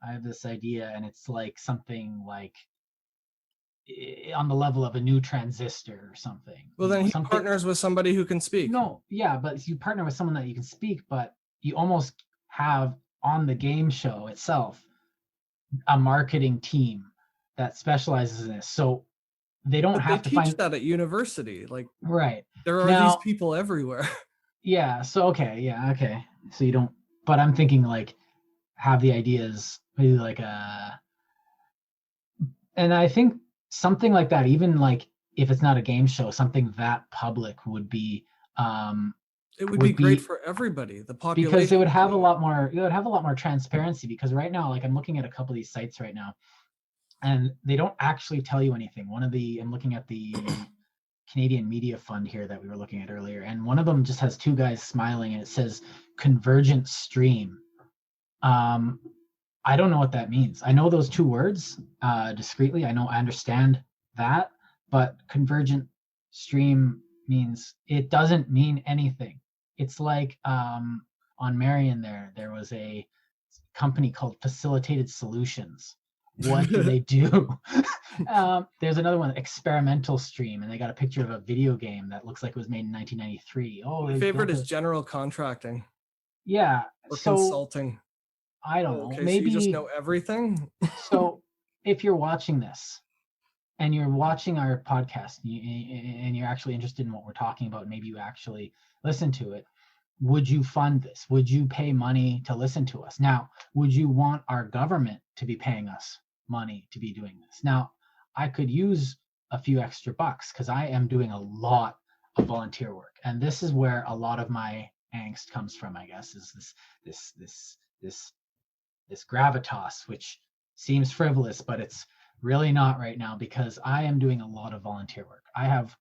I have this idea, and it's like something like on the level of a new transistor or something. well, then he partners with somebody who can speak. No, yeah, but you partner with someone that you can speak, but you almost have on the game show itself a marketing team that specializes in this. So they don't But they have to teach find that at university. Like right there are these now. people everywhere. Yeah. So okay. Yeah. Okay. So you don't. But I'm thinking like have the ideas maybe like a. And I think something like that, even like if it's not a game show, something that public um It would be would great be for everybody, the because population too. it would have a lot more transparency because right now, like I'm looking at a couple of these sites right now and they don't actually tell you anything. I'm looking at the Canadian Media Fund here that we were looking at earlier, and one of them just has two guys smiling and it says convergent stream. Um, I don't know what that means. I know those two words discreetly. I understand that, but convergent stream means it doesn't mean anything. It's like on Marion there was a company called Facilitated Solutions. What do they do? There's another one, Experimental Stream, and they got a picture of a video game that looks like it was made in 1993. Oh, My they favorite built is a general contracting yeah. or So consulting. I don't Oh, know. okay, so you just Maybe know everything? so if you're watching this and you're watching our podcast and you're actually interested in what we're talking about, maybe you actually listen to it. Would you fund this? Would you pay money to listen to us? Now, would you want our government to be paying us money to be doing this? Now, I could use a few extra bucks because I am doing a lot of volunteer work, and this is where a lot of my angst comes from. I guess is this this this this gravitas, which seems frivolous, but it's really not right now because I am doing a lot of volunteer work. I've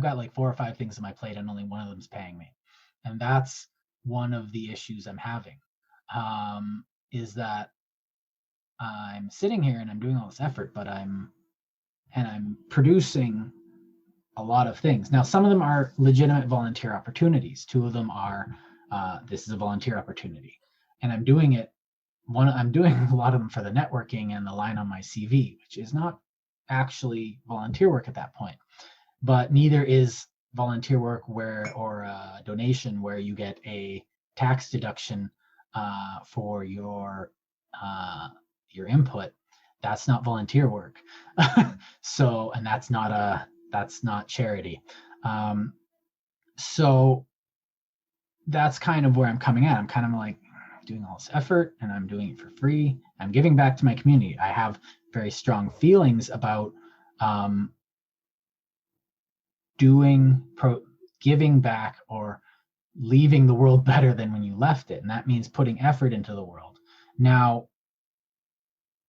got like 4 or 5 things on my plate and only one of them's paying me. And that's one of the issues I'm having. Is that I'm sitting here and I'm doing all this effort, but I'm producing a lot of things. Now, some of them are legitimate volunteer opportunities. Two of them are this is a volunteer opportunity, and I'm doing it. I'm doing a lot of them for the networking and the line on my CV, which is not actually volunteer work at that point. But neither is volunteer work or a donation where you get a tax deduction for your input. That's not volunteer work. So, and that's not charity. So that's kind of where I'm coming at. I'm kind of like doing all this effort and I'm doing it for free. I'm giving back to my community. I have very strong feelings about giving back or leaving the world better than when you left it. And that means putting effort into the world. Now,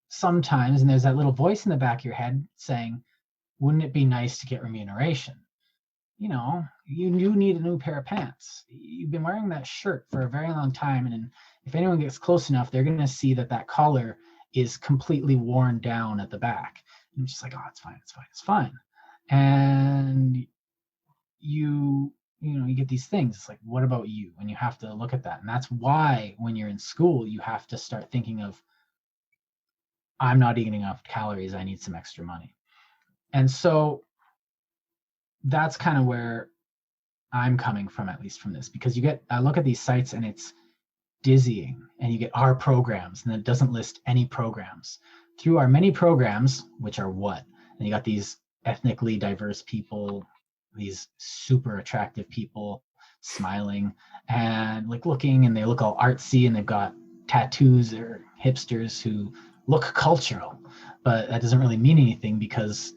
sometimes, and there's that little voice in the back of your head saying, wouldn't it be nice to get remuneration? You know, you do need a new pair of pants. You've been wearing that shirt for a very long time. And if anyone gets close enough, they're going to see that collar is completely worn down at the back. And you're just like, oh, it's fine, it's fine, it's fine. And you get these things. It's like, what about you? And you have to look at that. And that's why when you're in school, you have to start thinking of, I'm not eating enough calories. I need some extra money. And so that's kind of where I'm coming from, at least from this, because I look at these sites and it's dizzying, and you get our programs and it doesn't list any programs. Through our many programs, which are what? And you got these ethnically diverse people, these super attractive people smiling and like looking, and they look all artsy and they've got tattoos. They're hipsters who look cultural, but that doesn't really mean anything because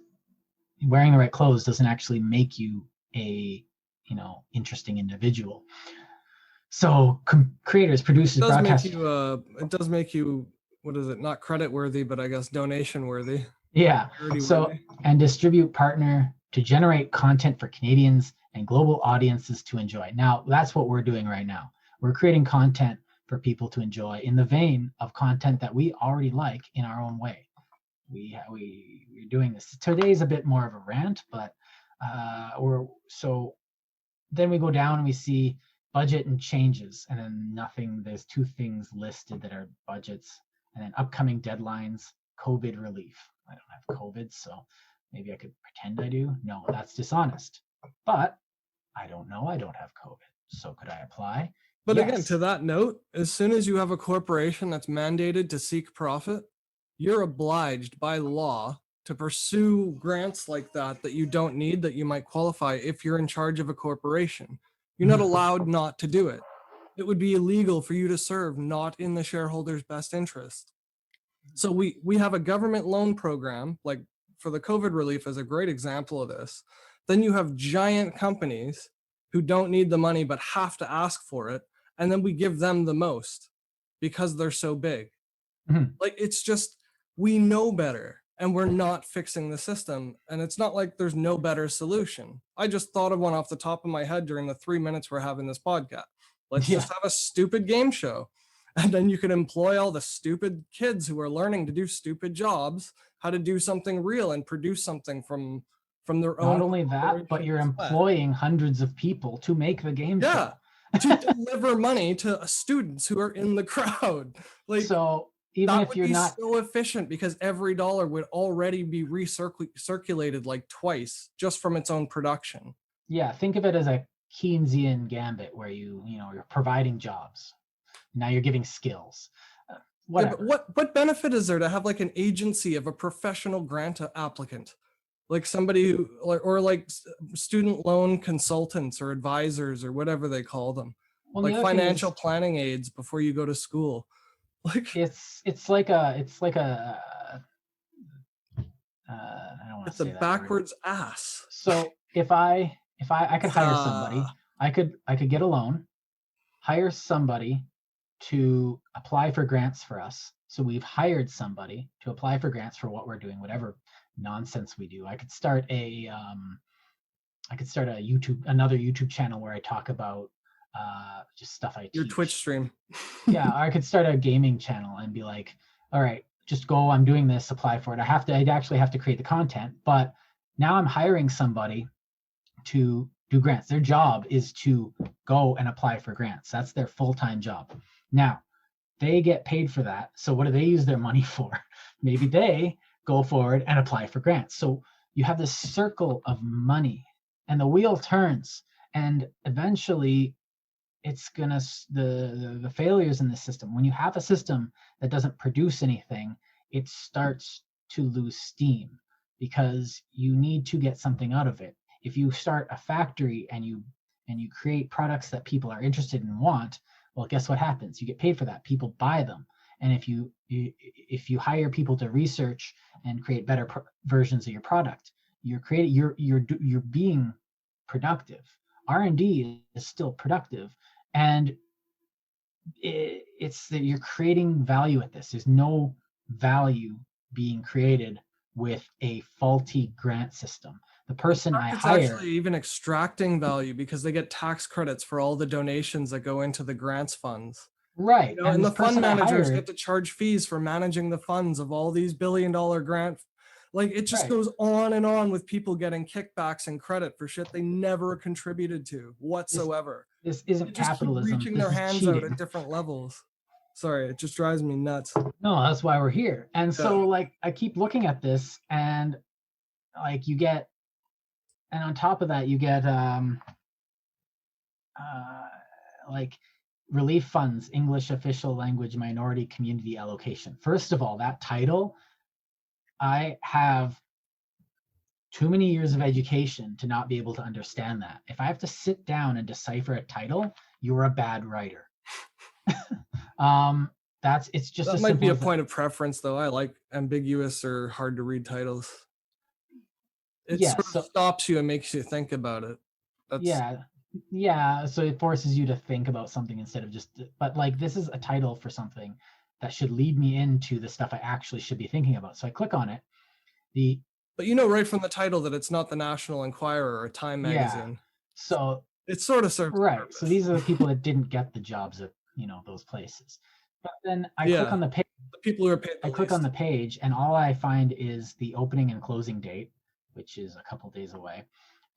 wearing the right clothes doesn't actually make you a interesting individual. So creators, producers, broadcasters. It does make you, what is it, not credit worthy, but I guess donation worthy. Yeah. So worthy. And distribute partner to generate content for Canadians and global audiences to enjoy. Now, that's what we're doing right now. We're creating content for people to enjoy in the vein of content that we already like in our own way. We're doing this. Today's a bit more of a rant, but then we go down and we see budget and changes, and then nothing. There's 2 things listed that are budgets, and then upcoming deadlines, COVID relief. I don't have COVID, so maybe I could pretend I do. No, that's dishonest. But I don't know. I don't have COVID. So could I apply? But again, Yes. to that note, as soon as you have a corporation that's mandated to seek profit, you're obliged by law to pursue grants like that you don't need, that you might qualify if you're in charge of a corporation. You're not Mhm. allowed not to do it. It would be illegal for you to serve not in the shareholders' best interest. So we have a government loan program, like for the COVID relief is a great example of this. Then you have giant companies who don't need the money but have to ask for it, and then we give them the most because they're so big. Mhm. Like, it's just, we know better and we're not fixing the system, and it's not like there's no better solution. I just thought of one off the top of my head during the 3 minutes we're having this podcast. Let's Yeah. just have a stupid game show, and then you can employ all the stupid kids who are learning to do stupid jobs how to do something real and produce something from their Not own only that, but you're sweat. employing hundreds of people to make the game Yeah, show. to deliver money to students who are in the crowd. Like, So even that if would you're be not, so efficient because every dollar would already be recirculated like twice just from its own production. yeah, think of it as a Keynesian gambit where you're providing jobs. Now you're giving skills. Yeah, but Whatever. what benefit is there to have like an agency of a professional grant applicant? Like somebody who, or like student loan consultants or advisors or whatever they call them, Well, like the other thing financial is planning aids before you go to school. Like, it's like a I don't want to it's a say that word. backwards ass. So if I could hire somebody, Ah, I could get a loan, hire somebody to apply for grants for us. So we've hired somebody to apply for grants for what we're doing, whatever nonsense we do. Another YouTube channel where I talk about just stuff I your teach. Twitch stream. Yeah, I could start a gaming channel and be like, all right, just go, I'm doing this, apply for it. I'd actually have to create the content, but now I'm hiring somebody to do grants. Their job is to go and apply for grants. That's their full-time job. Now, they get paid for that. So what do they use their money for? Maybe they go forward and apply for grants. So you have this circle of money and the wheel turns, and eventually it's gonna the failures in the system. When you have a system that doesn't produce anything, it starts to lose steam because you need to get something out of it. If you start a factory and you create products that people are interested in and want, well, guess what happens? You get paid for that. People buy them. And if you hire people to research and create better versions of your product, you're being productive. R&D is still productive, and it's that you're creating value at this. There's no value being created with a faulty grant system. The person I It's hire, actually even extracting value because they get tax credits for all the donations that go into the grants funds. right? You know, And and this the fund person I managers hired, get to charge fees for managing the funds of all these billion-dollar grant. Like, it just right? goes on and on with people getting kickbacks and credit for shit they never contributed to This whatsoever. this They isn't just keep capitalism. reaching This their is hands out at cheating. different levels. Sorry, it just drives me nuts. No, that's why we're here. And Yeah. so, like, I keep looking at this, and like and on top of that, you get like relief funds, English official language minority community allocation. First of all, that title, I have too many years of education to not be able to understand that. If I have to sit down and decipher a title, you're a bad writer. It's just That as might simple be a as that. point of preference, though. I like ambiguous or hard to read titles. It Yeah, sort of so stops you and makes you think about it. That's yeah, so it forces you to think about something instead of just, but like this is a title for something that should lead me into the stuff I actually should be thinking about. So I click on it. But you know right from the title that it's not the National Enquirer or Time Yeah, magazine. so It sort of serves a right, purpose. so these are the people that didn't get the jobs at those places. But then I click Yeah, on the page. the people who are paid the I click on least. the page, and all I find is the opening and closing date, which is a couple days away,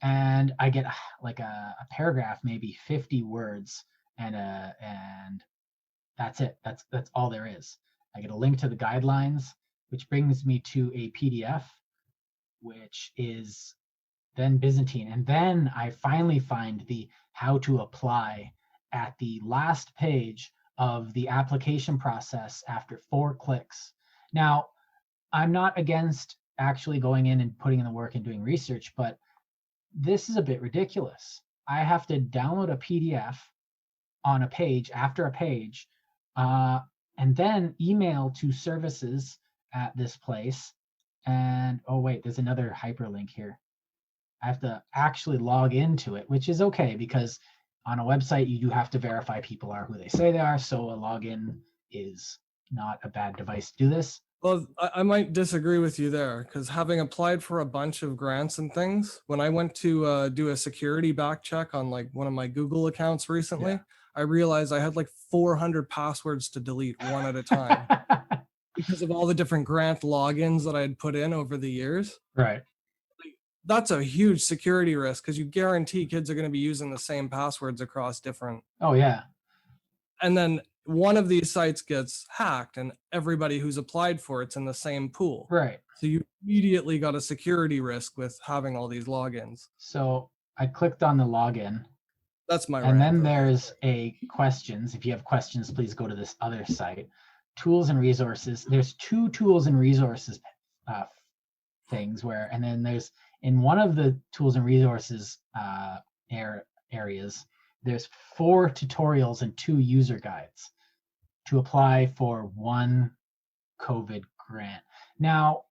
and I get like a paragraph, maybe 50 words, and that's it. That's all there is. I get a link to the guidelines, which brings me to a PDF, which is then Byzantine, and then I finally find the how to apply at the last page of the application process after 4 clicks. Now, I'm not against actually going in and putting in the work and doing research, but this is a bit ridiculous. I have to download a PDF on a page after a page, and then email to services at this place. And oh wait, there's another hyperlink here. I have to actually log into it, which is okay because on a website you do have to verify people are who they say they are. So a login is not a bad device to do this. Well, I might disagree with you there because having applied for a bunch of grants and things, when I went to do a security back check on like one of my Google accounts recently, I realized I had like 400 passwords to delete one at a time because of all the different grant logins that I had put in over the years. Right. That's a huge security risk because you guarantee kids are going to be using the same passwords across different. Oh, yeah. And then one of these sites gets hacked and everybody who's applied for it's in the same pool. Right. So you immediately got a security risk with having all these logins. So I clicked on the login. That's my And then there's a questions. If you have questions, please go to this other site. Tools and resources. There's 2 tools and resources things where, and then there's in one of the tools and resources areas, there's 4 tutorials and 2 user guides to apply for 1 COVID grant. Now,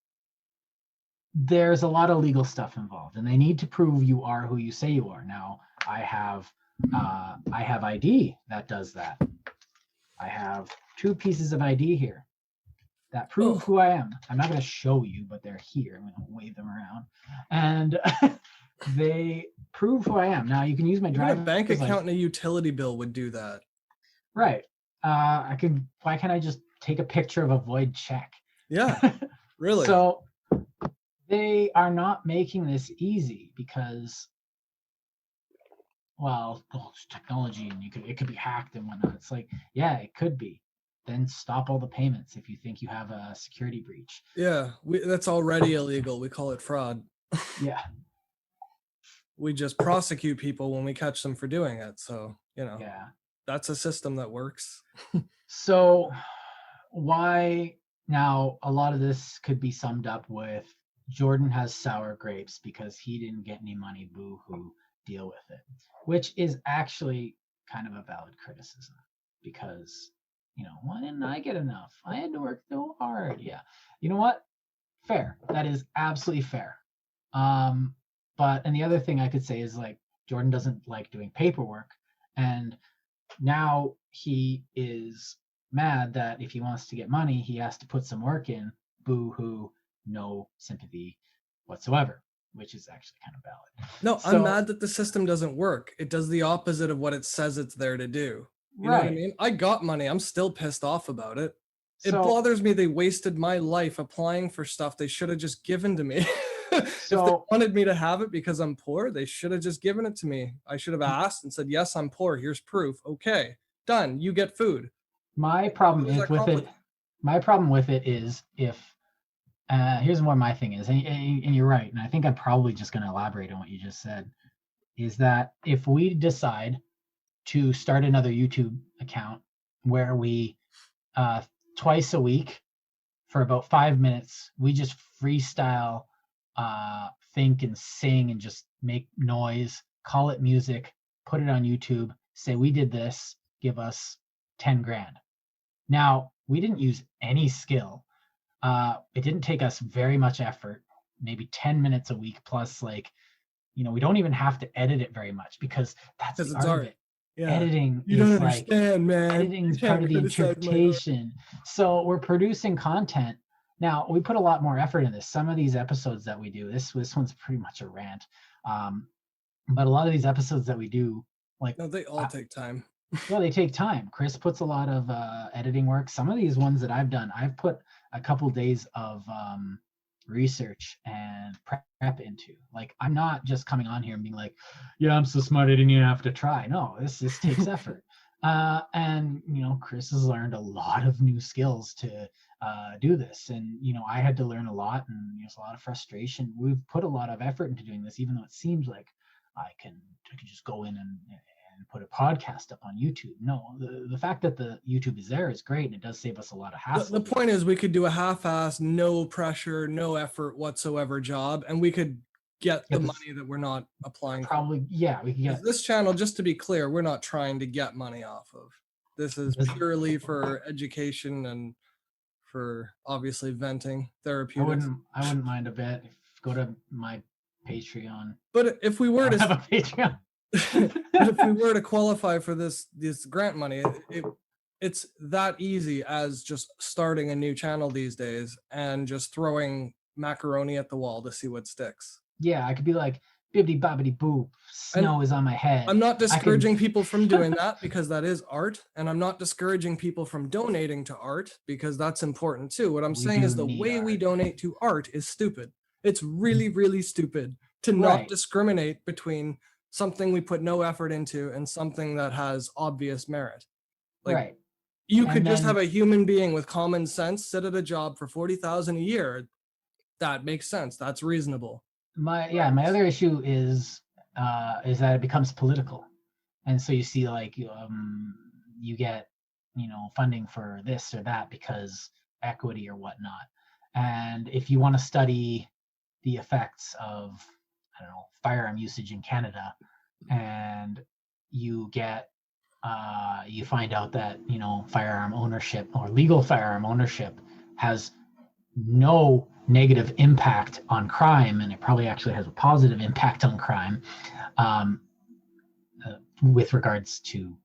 there's a lot of legal stuff involved, and they need to prove you are who you say you are. Now, I have ID that does that. I have 2 pieces of ID here that prove who I am. I'm not going to show you, but they're here. I'm going to wave them around, and they prove who I am. Now you can use my driver's bank account and a utility bill would do that. Right. I could. Why can't I just take a picture of a void check? Yeah. Really. So they are not making this easy because, well, it's technology and it could be hacked and whatnot. It's like, yeah, it could be. Then stop all the payments if you think you have a security breach. Yeah, that's already illegal. We call it fraud. Yeah. We just prosecute people when we catch them for doing it. So, yeah, that's a system that works. So why now a lot of this could be summed up with Jordan has sour grapes because he didn't get any money, boo-hoo, deal with it, which is actually kind of a valid criticism because, why didn't I get enough? I had to work so hard. Yeah. You know what? Fair. That is absolutely fair. And the other thing I could say is like, Jordan doesn't like doing paperwork. And now he is mad that if he wants to get money, he has to put some work in. Boo-hoo, no sympathy whatsoever, which is actually kind of valid. No, I'm mad that the system doesn't work. It does the opposite of what it says it's there to do. You know what I mean? I got money. I'm still pissed off about it. It bothers me they wasted my life applying for stuff they should have just given to me. If they wanted me to have it because I'm poor, they should have just given it to me. I should have asked and said, yes, I'm poor. Here's proof. Okay, done. You get food. My problem with it is if here's what my thing is, and you're right, and I think I'm probably just going to elaborate on what you just said, is that if we decide to start another YouTube account where we twice a week for about 5 minutes, we just freestyle, think and sing and just make noise, call it music, put it on YouTube, say we did this, give us 10 grand. Now, we didn't use any skill. It didn't take us very much effort, maybe 10 minutes a week plus, we don't even have to edit it very much because that's the art of it. Yeah. Editing you don't understand, man. Editing is part of the interpretation. So we're producing content. Now, we put a lot more effort in this. Some of these episodes that we do, this one's pretty much a rant. But a lot of these episodes that we do, no, they all take time. Well, they take time. Kris puts a lot of editing work. Some of these ones that I've done, I've put a couple days of research and prep into. I'm not just coming on here and being like, yeah, I'm so smart I didn't even have to try. No, this takes effort. And Kris has learned a lot of new skills to do this, and I had to learn a lot, and there's a lot of frustration. We've put a lot of effort into doing this, even though it seems like I can just go in and and put a podcast up on YouTube. No, the fact that the YouTube is there is great, and it does save us a lot of hassle. The point is we could do a half-ass, no pressure, no effort whatsoever job, and we could get the money that we're not applying probably, yeah, we can get this channel. Just to be clear, we're not trying to get money off of. This is purely for education and for obviously venting, therapeutics. I wouldn't mind a bit. Go to my Patreon. But if we were to have a Patreon, but if we were to qualify for this grant money, it's that easy as just starting a new channel these days and just throwing macaroni at the wall to see what sticks. Yeah, I could be like, bibbidi bobbidi boo, snow is on my head. I'm not discouraging people from doing that, because that is art, and I'm not discouraging people from donating to art, because that's important too. What I'm saying is the way we donate to art is stupid. It's really, really stupid to not discriminate between something we put no effort into and something that has obvious merit. Like, you could just have a human being with common sense sit at a job for $40,000 a year. That makes sense. That's reasonable. My other issue is that it becomes political, and so you see like you get funding for this or that because equity or whatnot, and if you want to study the effects of, I don't know, firearm usage in Canada, and you get you find out that firearm ownership or legal firearm ownership has no negative impact on crime, and it probably actually has a positive impact on crime, with regards to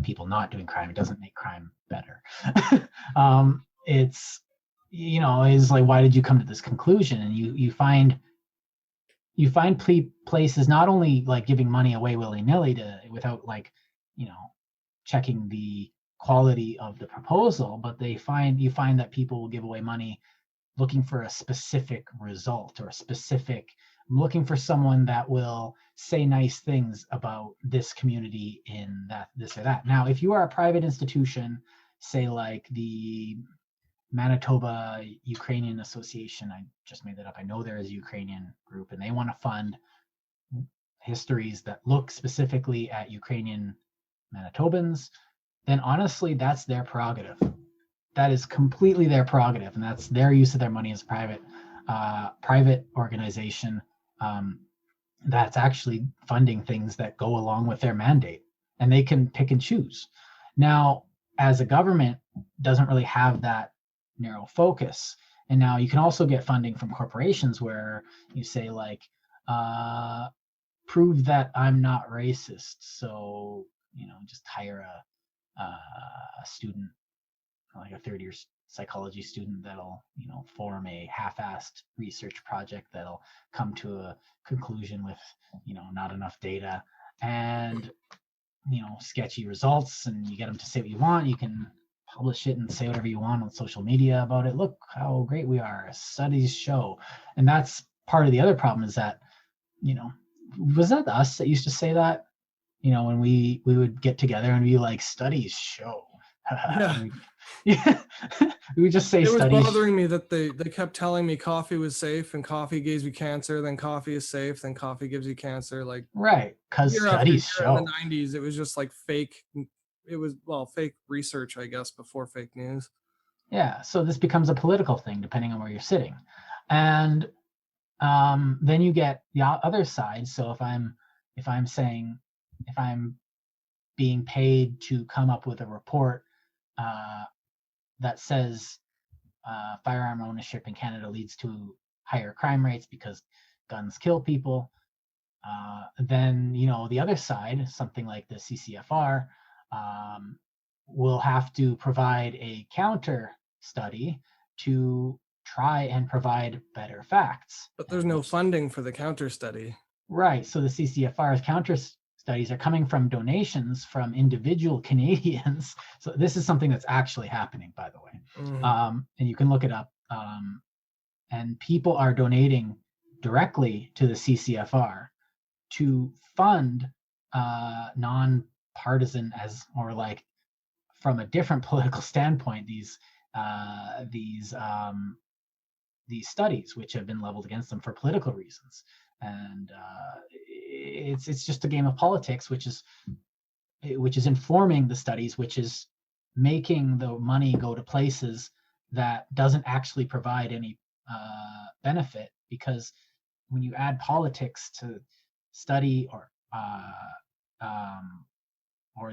people not doing crime. It doesn't make crime better. It's is like, why did you come to this conclusion? And you find places not only like giving money away willy-nilly without like checking the quality of the proposal, but you find that people will give away money looking for a specific result, or I'm looking for someone that will say nice things about this community in this or that. Now, if you are a private institution, say like the Manitoba Ukrainian Association, I just made that up, I know there is a Ukrainian group, and they want to fund histories that look specifically at Ukrainian Manitobans, then honestly, that's their prerogative. That is completely their prerogative, and that's their use of their money as a private organization that's actually funding things that go along with their mandate, and they can pick and choose. Now, as a government, doesn't really have that narrow focus, and now you can also get funding from corporations where you say like, prove that I'm not racist, so just hire a student, like a third year psychology student, that'll form a half-assed research project that'll come to a conclusion with not enough data and sketchy results, and you get them to say what you want. You can publish it and say whatever you want on social media about it. Look how great we are, studies show. And that's part of the other problem, is that was that us that used to say that when we would get together and be like, studies show. Yeah. We would just say it studies. It was bothering me that they kept telling me coffee was safe, and coffee gives you cancer, then coffee is safe, then coffee gives you cancer. Like, right, because studies show. In the 90s, it was just like fake. It was, fake research, I guess, before fake news. Yeah, so this becomes a political thing depending on where you're sitting, and then you get the other side. So if I'm being paid to come up with a report that says firearm ownership in Canada leads to higher crime rates because guns kill people, then the other side, something like the CCFR, will have to provide a counter study to try and provide better facts. But there's no funding for the counter study. Right. So the CCFR's counter studies are coming from donations from individual Canadians. So this is something that's actually happening, by the way. Mm-hmm. And you can look it up. And people are donating directly to the CCFR to fund non-partisan, or like from a different political standpoint, these studies which have been leveled against them for political reasons. And it's just a game of politics, which is informing the studies, which is making the money go to places that doesn't actually provide any benefit. Because when you add politics to study or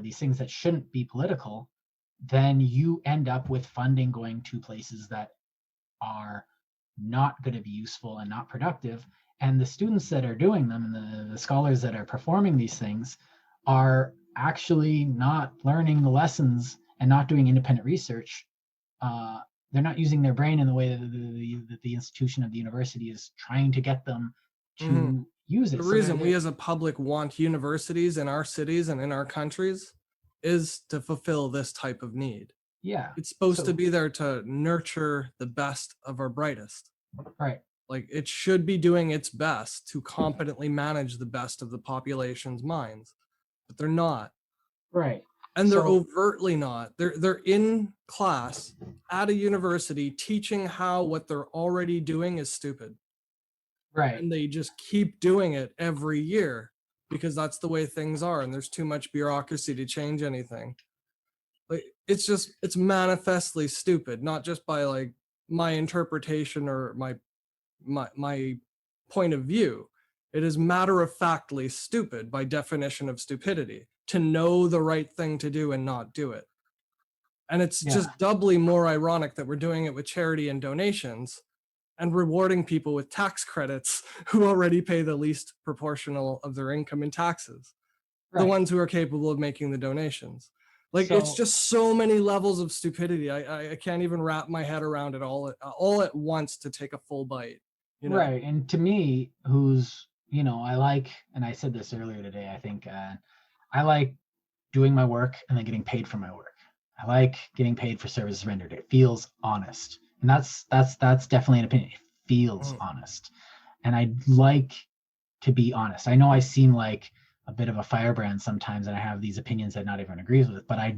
these things that shouldn't be political, then you end up with funding going to places that are not going to be useful and not productive. And the students that are doing them and the scholars that are performing these things are actually not learning the lessons and not doing independent research. They're not using their brain in the way that the institution of the university is trying to get them to use it. The reason we as a public want universities in our cities and in our countries is to fulfill this type of need. Yeah. It's supposed to be there to nurture the best of our brightest. Right. Like, it should be doing its best to competently manage the best of the population's minds, but they're not. Right. And they're overtly not. They're in class at a university teaching how what they're already doing is stupid. Right. And they just keep doing it every year because that's the way things are, and there's too much bureaucracy to change anything. Like, it's manifestly stupid, not just by like my interpretation or my point of view. It is matter-of-factly stupid by definition of stupidity to know the right thing to do and not do it. And it's just doubly more ironic that we're doing it with charity and donations and rewarding people with tax credits who already pay the least proportional of their income in taxes. Right. The ones who are capable of making the donations. Like, it's just so many levels of stupidity. I can't even wrap my head around it all at once to take a full bite. You know? Right. And to me, who's, I like, and I said this earlier today, I think, I like doing my work and then getting paid for my work. I like getting paid for services rendered. It feels honest. And that's definitely an opinion. It feels honest. And I like to be honest. I know I seem like a bit of a firebrand sometimes, and I have these opinions that not everyone agrees with, but I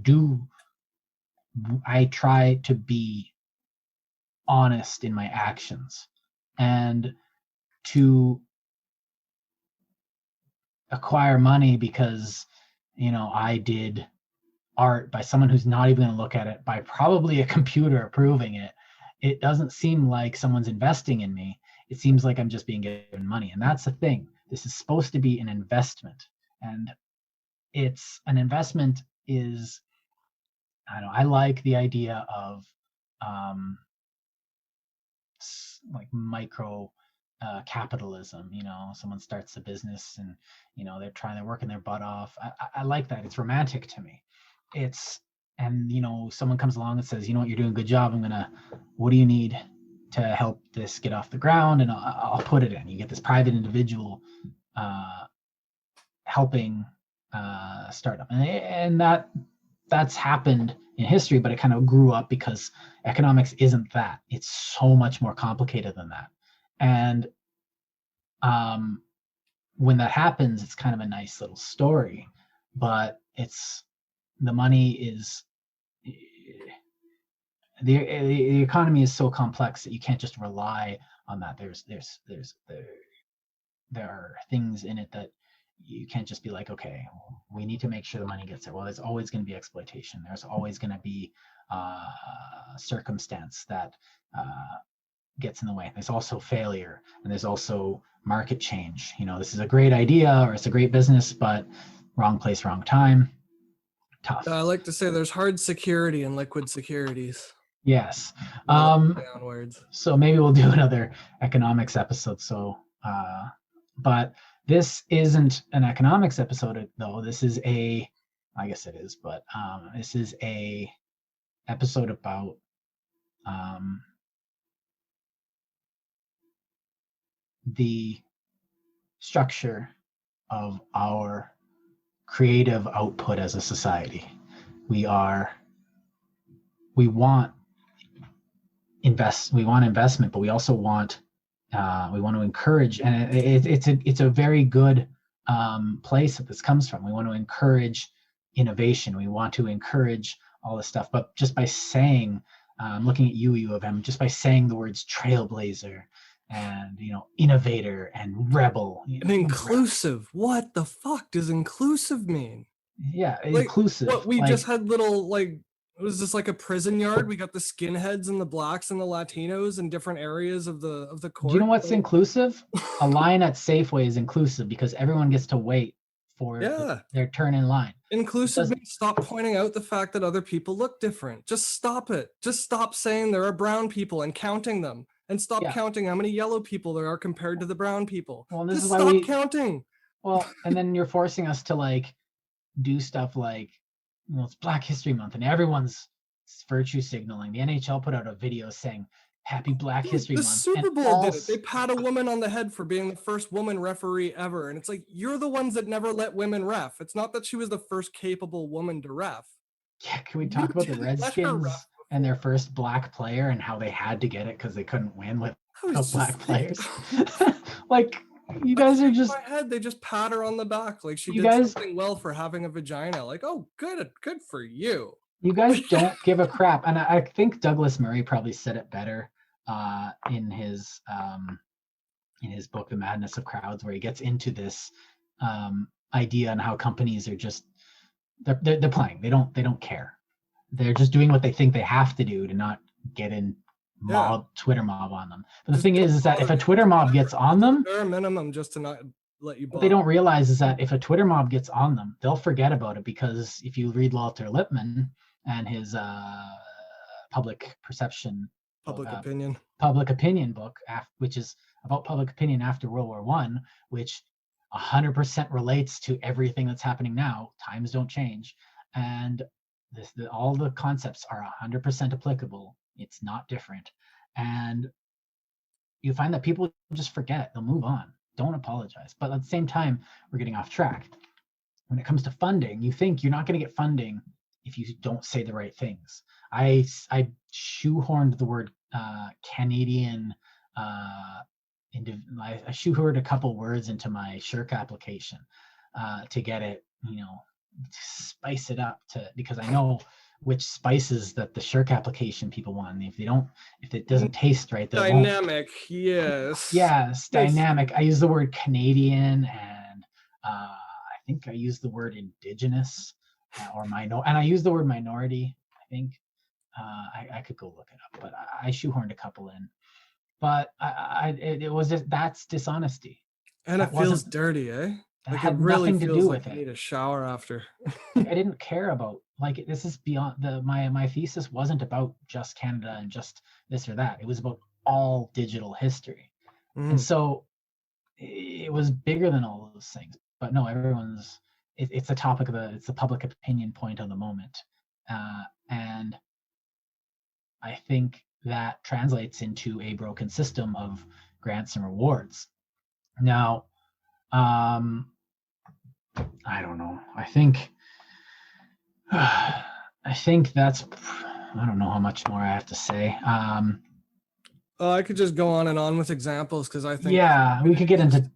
try to be honest in my actions. And to acquire money because, I did art by someone who's not even going to look at it, by probably a computer approving it, it doesn't seem like someone's investing in me. It seems like I'm just being given money. And that's the thing. This is supposed to be an investment. And it's an investment is, I like the idea of like micro capitalism. Someone starts a business and they're working their butt off. I like that. It's romantic to me. And someone comes along and says, you're doing a good job. What do you need to help this get off the ground? And I'll put it in. You get this private individual helping startup, and that's happened in history, but it kind of grew up because economics isn't that. It's so much more complicated than that. And when that happens, it's kind of a nice little story, but the money is, the economy is so complex that you can't just rely on that. There are things in it that you can't just be like, okay, we need to make sure the money gets there. Well, there's always going to be exploitation. There's always going to be circumstance that gets in the way. There's also failure, and there's also market change. This is a great idea or it's a great business, but wrong place, wrong time. Tough. I like to say there's hard security and liquid securities. Yes. Downwards. So maybe we'll do another economics episode. But this isn't an economics episode, though. This is I guess it is, but this is a episode about the structure of our creative output as a society. We want investment, but we also want to encourage, and it's a very good place that this comes from. We want to encourage innovation. We want to encourage all this stuff, but just by saying, looking at you U of M, just by saying the words trailblazer and innovator and rebel. And inclusive. What the fuck does inclusive mean? Yeah, Like, inclusive. what, we like, just had little, like, was this like a prison yard? We got the skinheads and the blacks and the Latinos in different areas of the court. do you know what's inclusive? A line at Safeway is inclusive because everyone gets to wait for their turn in line. Inclusive means stop pointing out the fact that other people look different. Just stop it. Just stop saying there are brown people and counting them, and stop counting how many yellow people there are compared to the brown people. Well, this just is why stop counting. Well, and then you're forcing us to like do stuff like, it's Black History Month and everyone's virtue signaling. The NHL put out a video saying Happy Black History Month. The Super Bowl did it. They pat a woman on the head for being the first woman referee ever. And it's like, you're the ones that never let women ref. It's not that she was the first capable woman to ref. Yeah, can we talk about the Redskins and their first black player and how they had to get it because they couldn't win with black players? Like, you guys are just... They just pat her on the back like she did something well for having a vagina. Like, oh, good for you. You guys don't give a crap. And I think Douglas Murray probably said it better in his book, The Madness of Crowds, where he gets into this idea and how companies are just, they're playing. They don't care. They're just doing what they think they have to do to not get in Twitter mob on them. But the thing is that if a Twitter mob gets on them, bare minimum just to not let you. What they don't realize is that if a Twitter mob gets on them, they'll forget about it, because if you read Walter Lippmann and his public opinion book, which is about public opinion after World War I, which 100% relates to everything that's happening now. Times don't change, and all the concepts are 100% applicable. It's not different, and you find that people just forget. They'll move on. Don't apologize. But at the same time, we're getting off track. When it comes to funding, you think you're not going to get funding if you don't say the right things. I shoehorned the word Canadian. I shoehorned a couple words into my Shirk application to get it, to spice it up, because I know which spices that the Shirk application people want. And if it doesn't taste right, dynamic. Yes, dynamic. I use the word Canadian, and I think I use the word Indigenous or minor, and I use the word minority. I think I could go look it up, but I shoehorned a couple in. But it was just, that's dishonesty, and it feels dirty, eh? That had nothing to do with it. I need a shower after. I didn't care about, this is beyond my thesis wasn't about just Canada and just this or that. It was about all digital history. And so it was bigger than all of those things. But no, it's a topic it's the public opinion point of the moment. And I think that translates into a broken system of grants and rewards. Now, I don't know. I think that's, I don't know how much more I have to say. I could just go on and on with examples, because I think we could get into.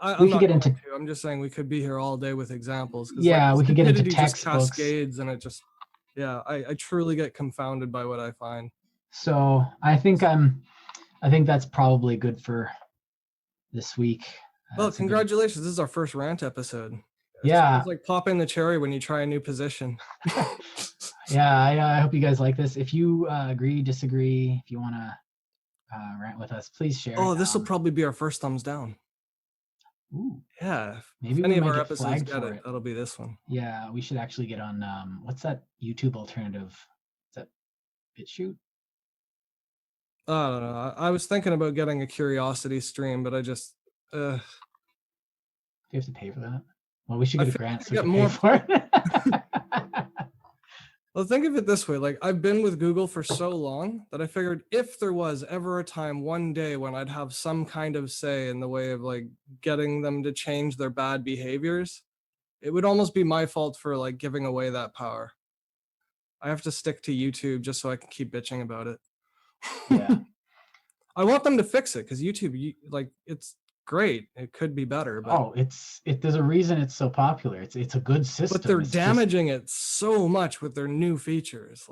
I'm just saying we could be here all day with examples. We could get into textbooks. Cascades, and it just, I truly get confounded by what I find. So I think that's probably good for this week. Well, congratulations! This is our first rant episode. It's like popping the cherry when you try a new position. I hope you guys like this. If you agree, disagree, if you want to rant with us, please share. Oh, this will probably be our first thumbs down. Ooh. Yeah. Maybe if any of our episodes get it, that'll be this one. Yeah, we should actually get on what's that YouTube alternative? Is that BitChute? I don't know. I was thinking about getting a curiosity stream, but I just do you have to pay for that? Well, we should get a grant so we can more pay for it. Well, think of it this way. I've been with Google for so long that I figured if there was ever a time one day when I'd have some kind of say in the way of getting them to change their bad behaviors, it would almost be my fault for giving away that power. I have to stick to YouTube just so I can keep bitching about it. Yeah. I want them to fix it, because YouTube, it's great. It could be better. But there's a reason it's so popular. It's a good system. But they're damaging it so much with their new features.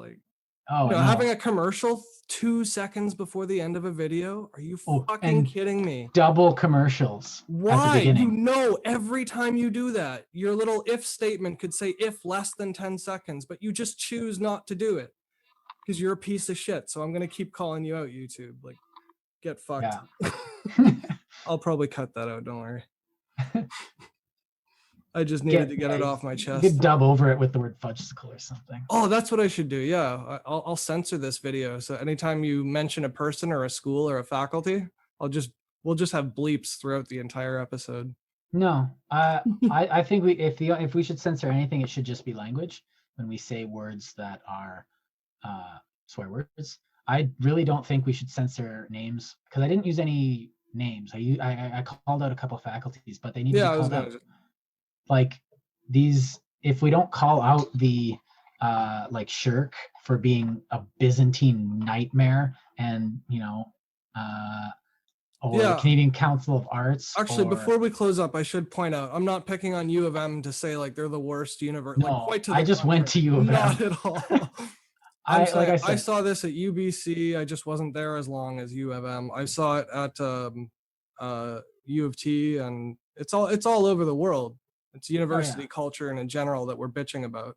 Oh, You know, I having know. a commercial 2 seconds before the end of a video? Are you Oh, fucking and kidding me? double commercials at the Why? You beginning. know, every time you do that, your little if statement could say if less than 10 seconds, but you just choose not to do it because you're a piece of shit. So I'm going to keep calling you out, YouTube. Like, get fucked. Yeah. I'll probably cut that out. Don't worry. I just needed to get it off my You chest. could dub over it with the word fudgesicle or something. Oh, that's what I should do. Yeah, I'll censor this video. So anytime you mention a person or a school or a faculty, we'll just have bleeps throughout the entire episode. No, I think if we should censor anything, it should just be language. When we say words that are swear words, I really don't think we should censor names, because I didn't use any names. I called out a couple of faculties, but they need to be called out. Like these, if we don't call out the like shirk for being a Byzantine nightmare, and or the Canadian Council of Arts. Actually, before we close up, I should point out, I'm not picking on U of M to say like they're the worst university. No, like, I just went to U of M. Not at all. I saw this at UBC. I just wasn't there as long as U of M. I saw it at U of T, and it's all over the world. It's university culture and in general that we're bitching about.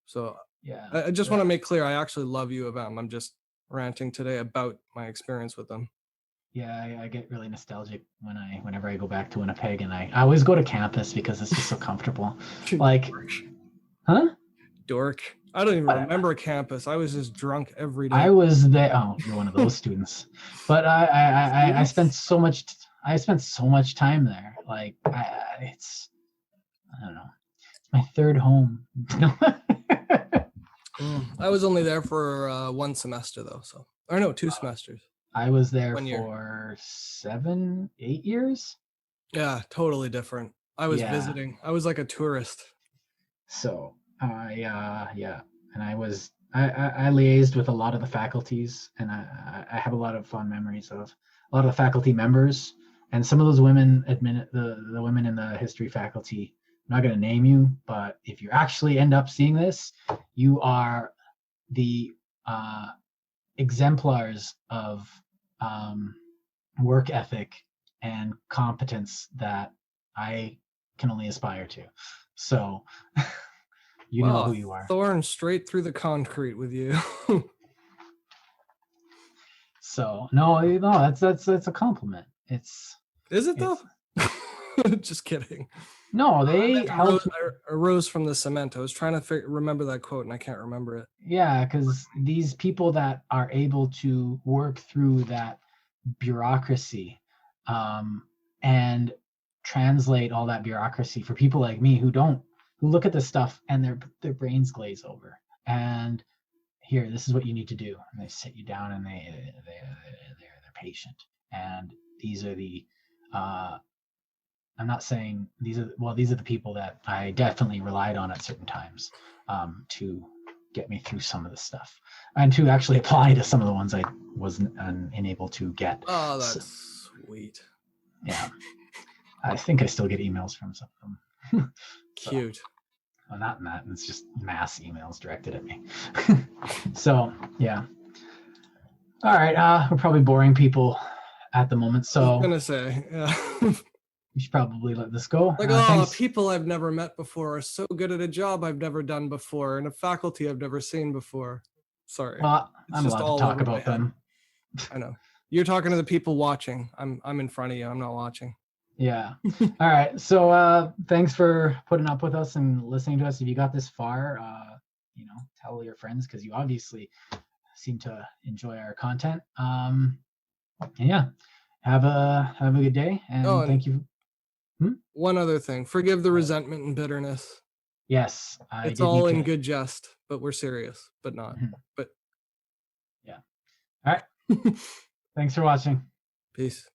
So yeah, I just want to make clear, I actually love U of M. I'm just ranting today about my experience with them. Yeah, I get really nostalgic whenever I go back to Winnipeg, and I always go to campus because it's just so comfortable. Like, huh? Dork. I don't even remember campus. I was just drunk every day. I was there. Oh, you're one of those students. But I spent so much time there. Like, I don't know. It's my third home. I was only there for 1 semester though, so or no, 2 semesters. I was there for 7, 8 years. Yeah, totally different. I was visiting. I was like a tourist. So and I liaised with a lot of the faculties, and I have a lot of fond memories of a lot of the faculty members, and some of those women the women in the history faculty. I'm not going to name you, but if you actually end up seeing this, you are the exemplars of work ethic and competence that I can only aspire to. So you know who you are. Thorn straight through the concrete with you. So no, that's a compliment. Is it though? Just kidding. No, they arose from the cement. I was trying to remember that quote and I can't remember it. Yeah, because these people that are able to work through that bureaucracy and translate all that bureaucracy for people like me who look at this stuff and their brains glaze over. And here, this is what you need to do. And they sit you down and they're patient. And these are the I'm not saying these are the people that I definitely relied on at certain times to get me through some of the stuff and to actually apply to some of the ones I wasn't unable to get. Oh, that's sweet. Yeah. I think I still get emails from some of them. Cute. Well, not that. It's just mass emails directed at me. So, yeah. All right. We're probably boring people at the moment. So I was going to say, yeah. We should probably let this go. Like, people I've never met before are so good at a job I've never done before and a faculty I've never seen before. Sorry. Well, I'm allowed to talk about them. I know. You're talking to the people watching. I'm in front of you. I'm not watching. Yeah. All right. So thanks for putting up with us and listening to us. If you got this far, tell your friends, because you obviously seem to enjoy our content. And yeah, have a good day, and thank you. One other thing, forgive the resentment and bitterness. Yes, it's all in good jest, but we're serious, but not. Mm-hmm. But yeah. All right. Thanks for watching. Peace.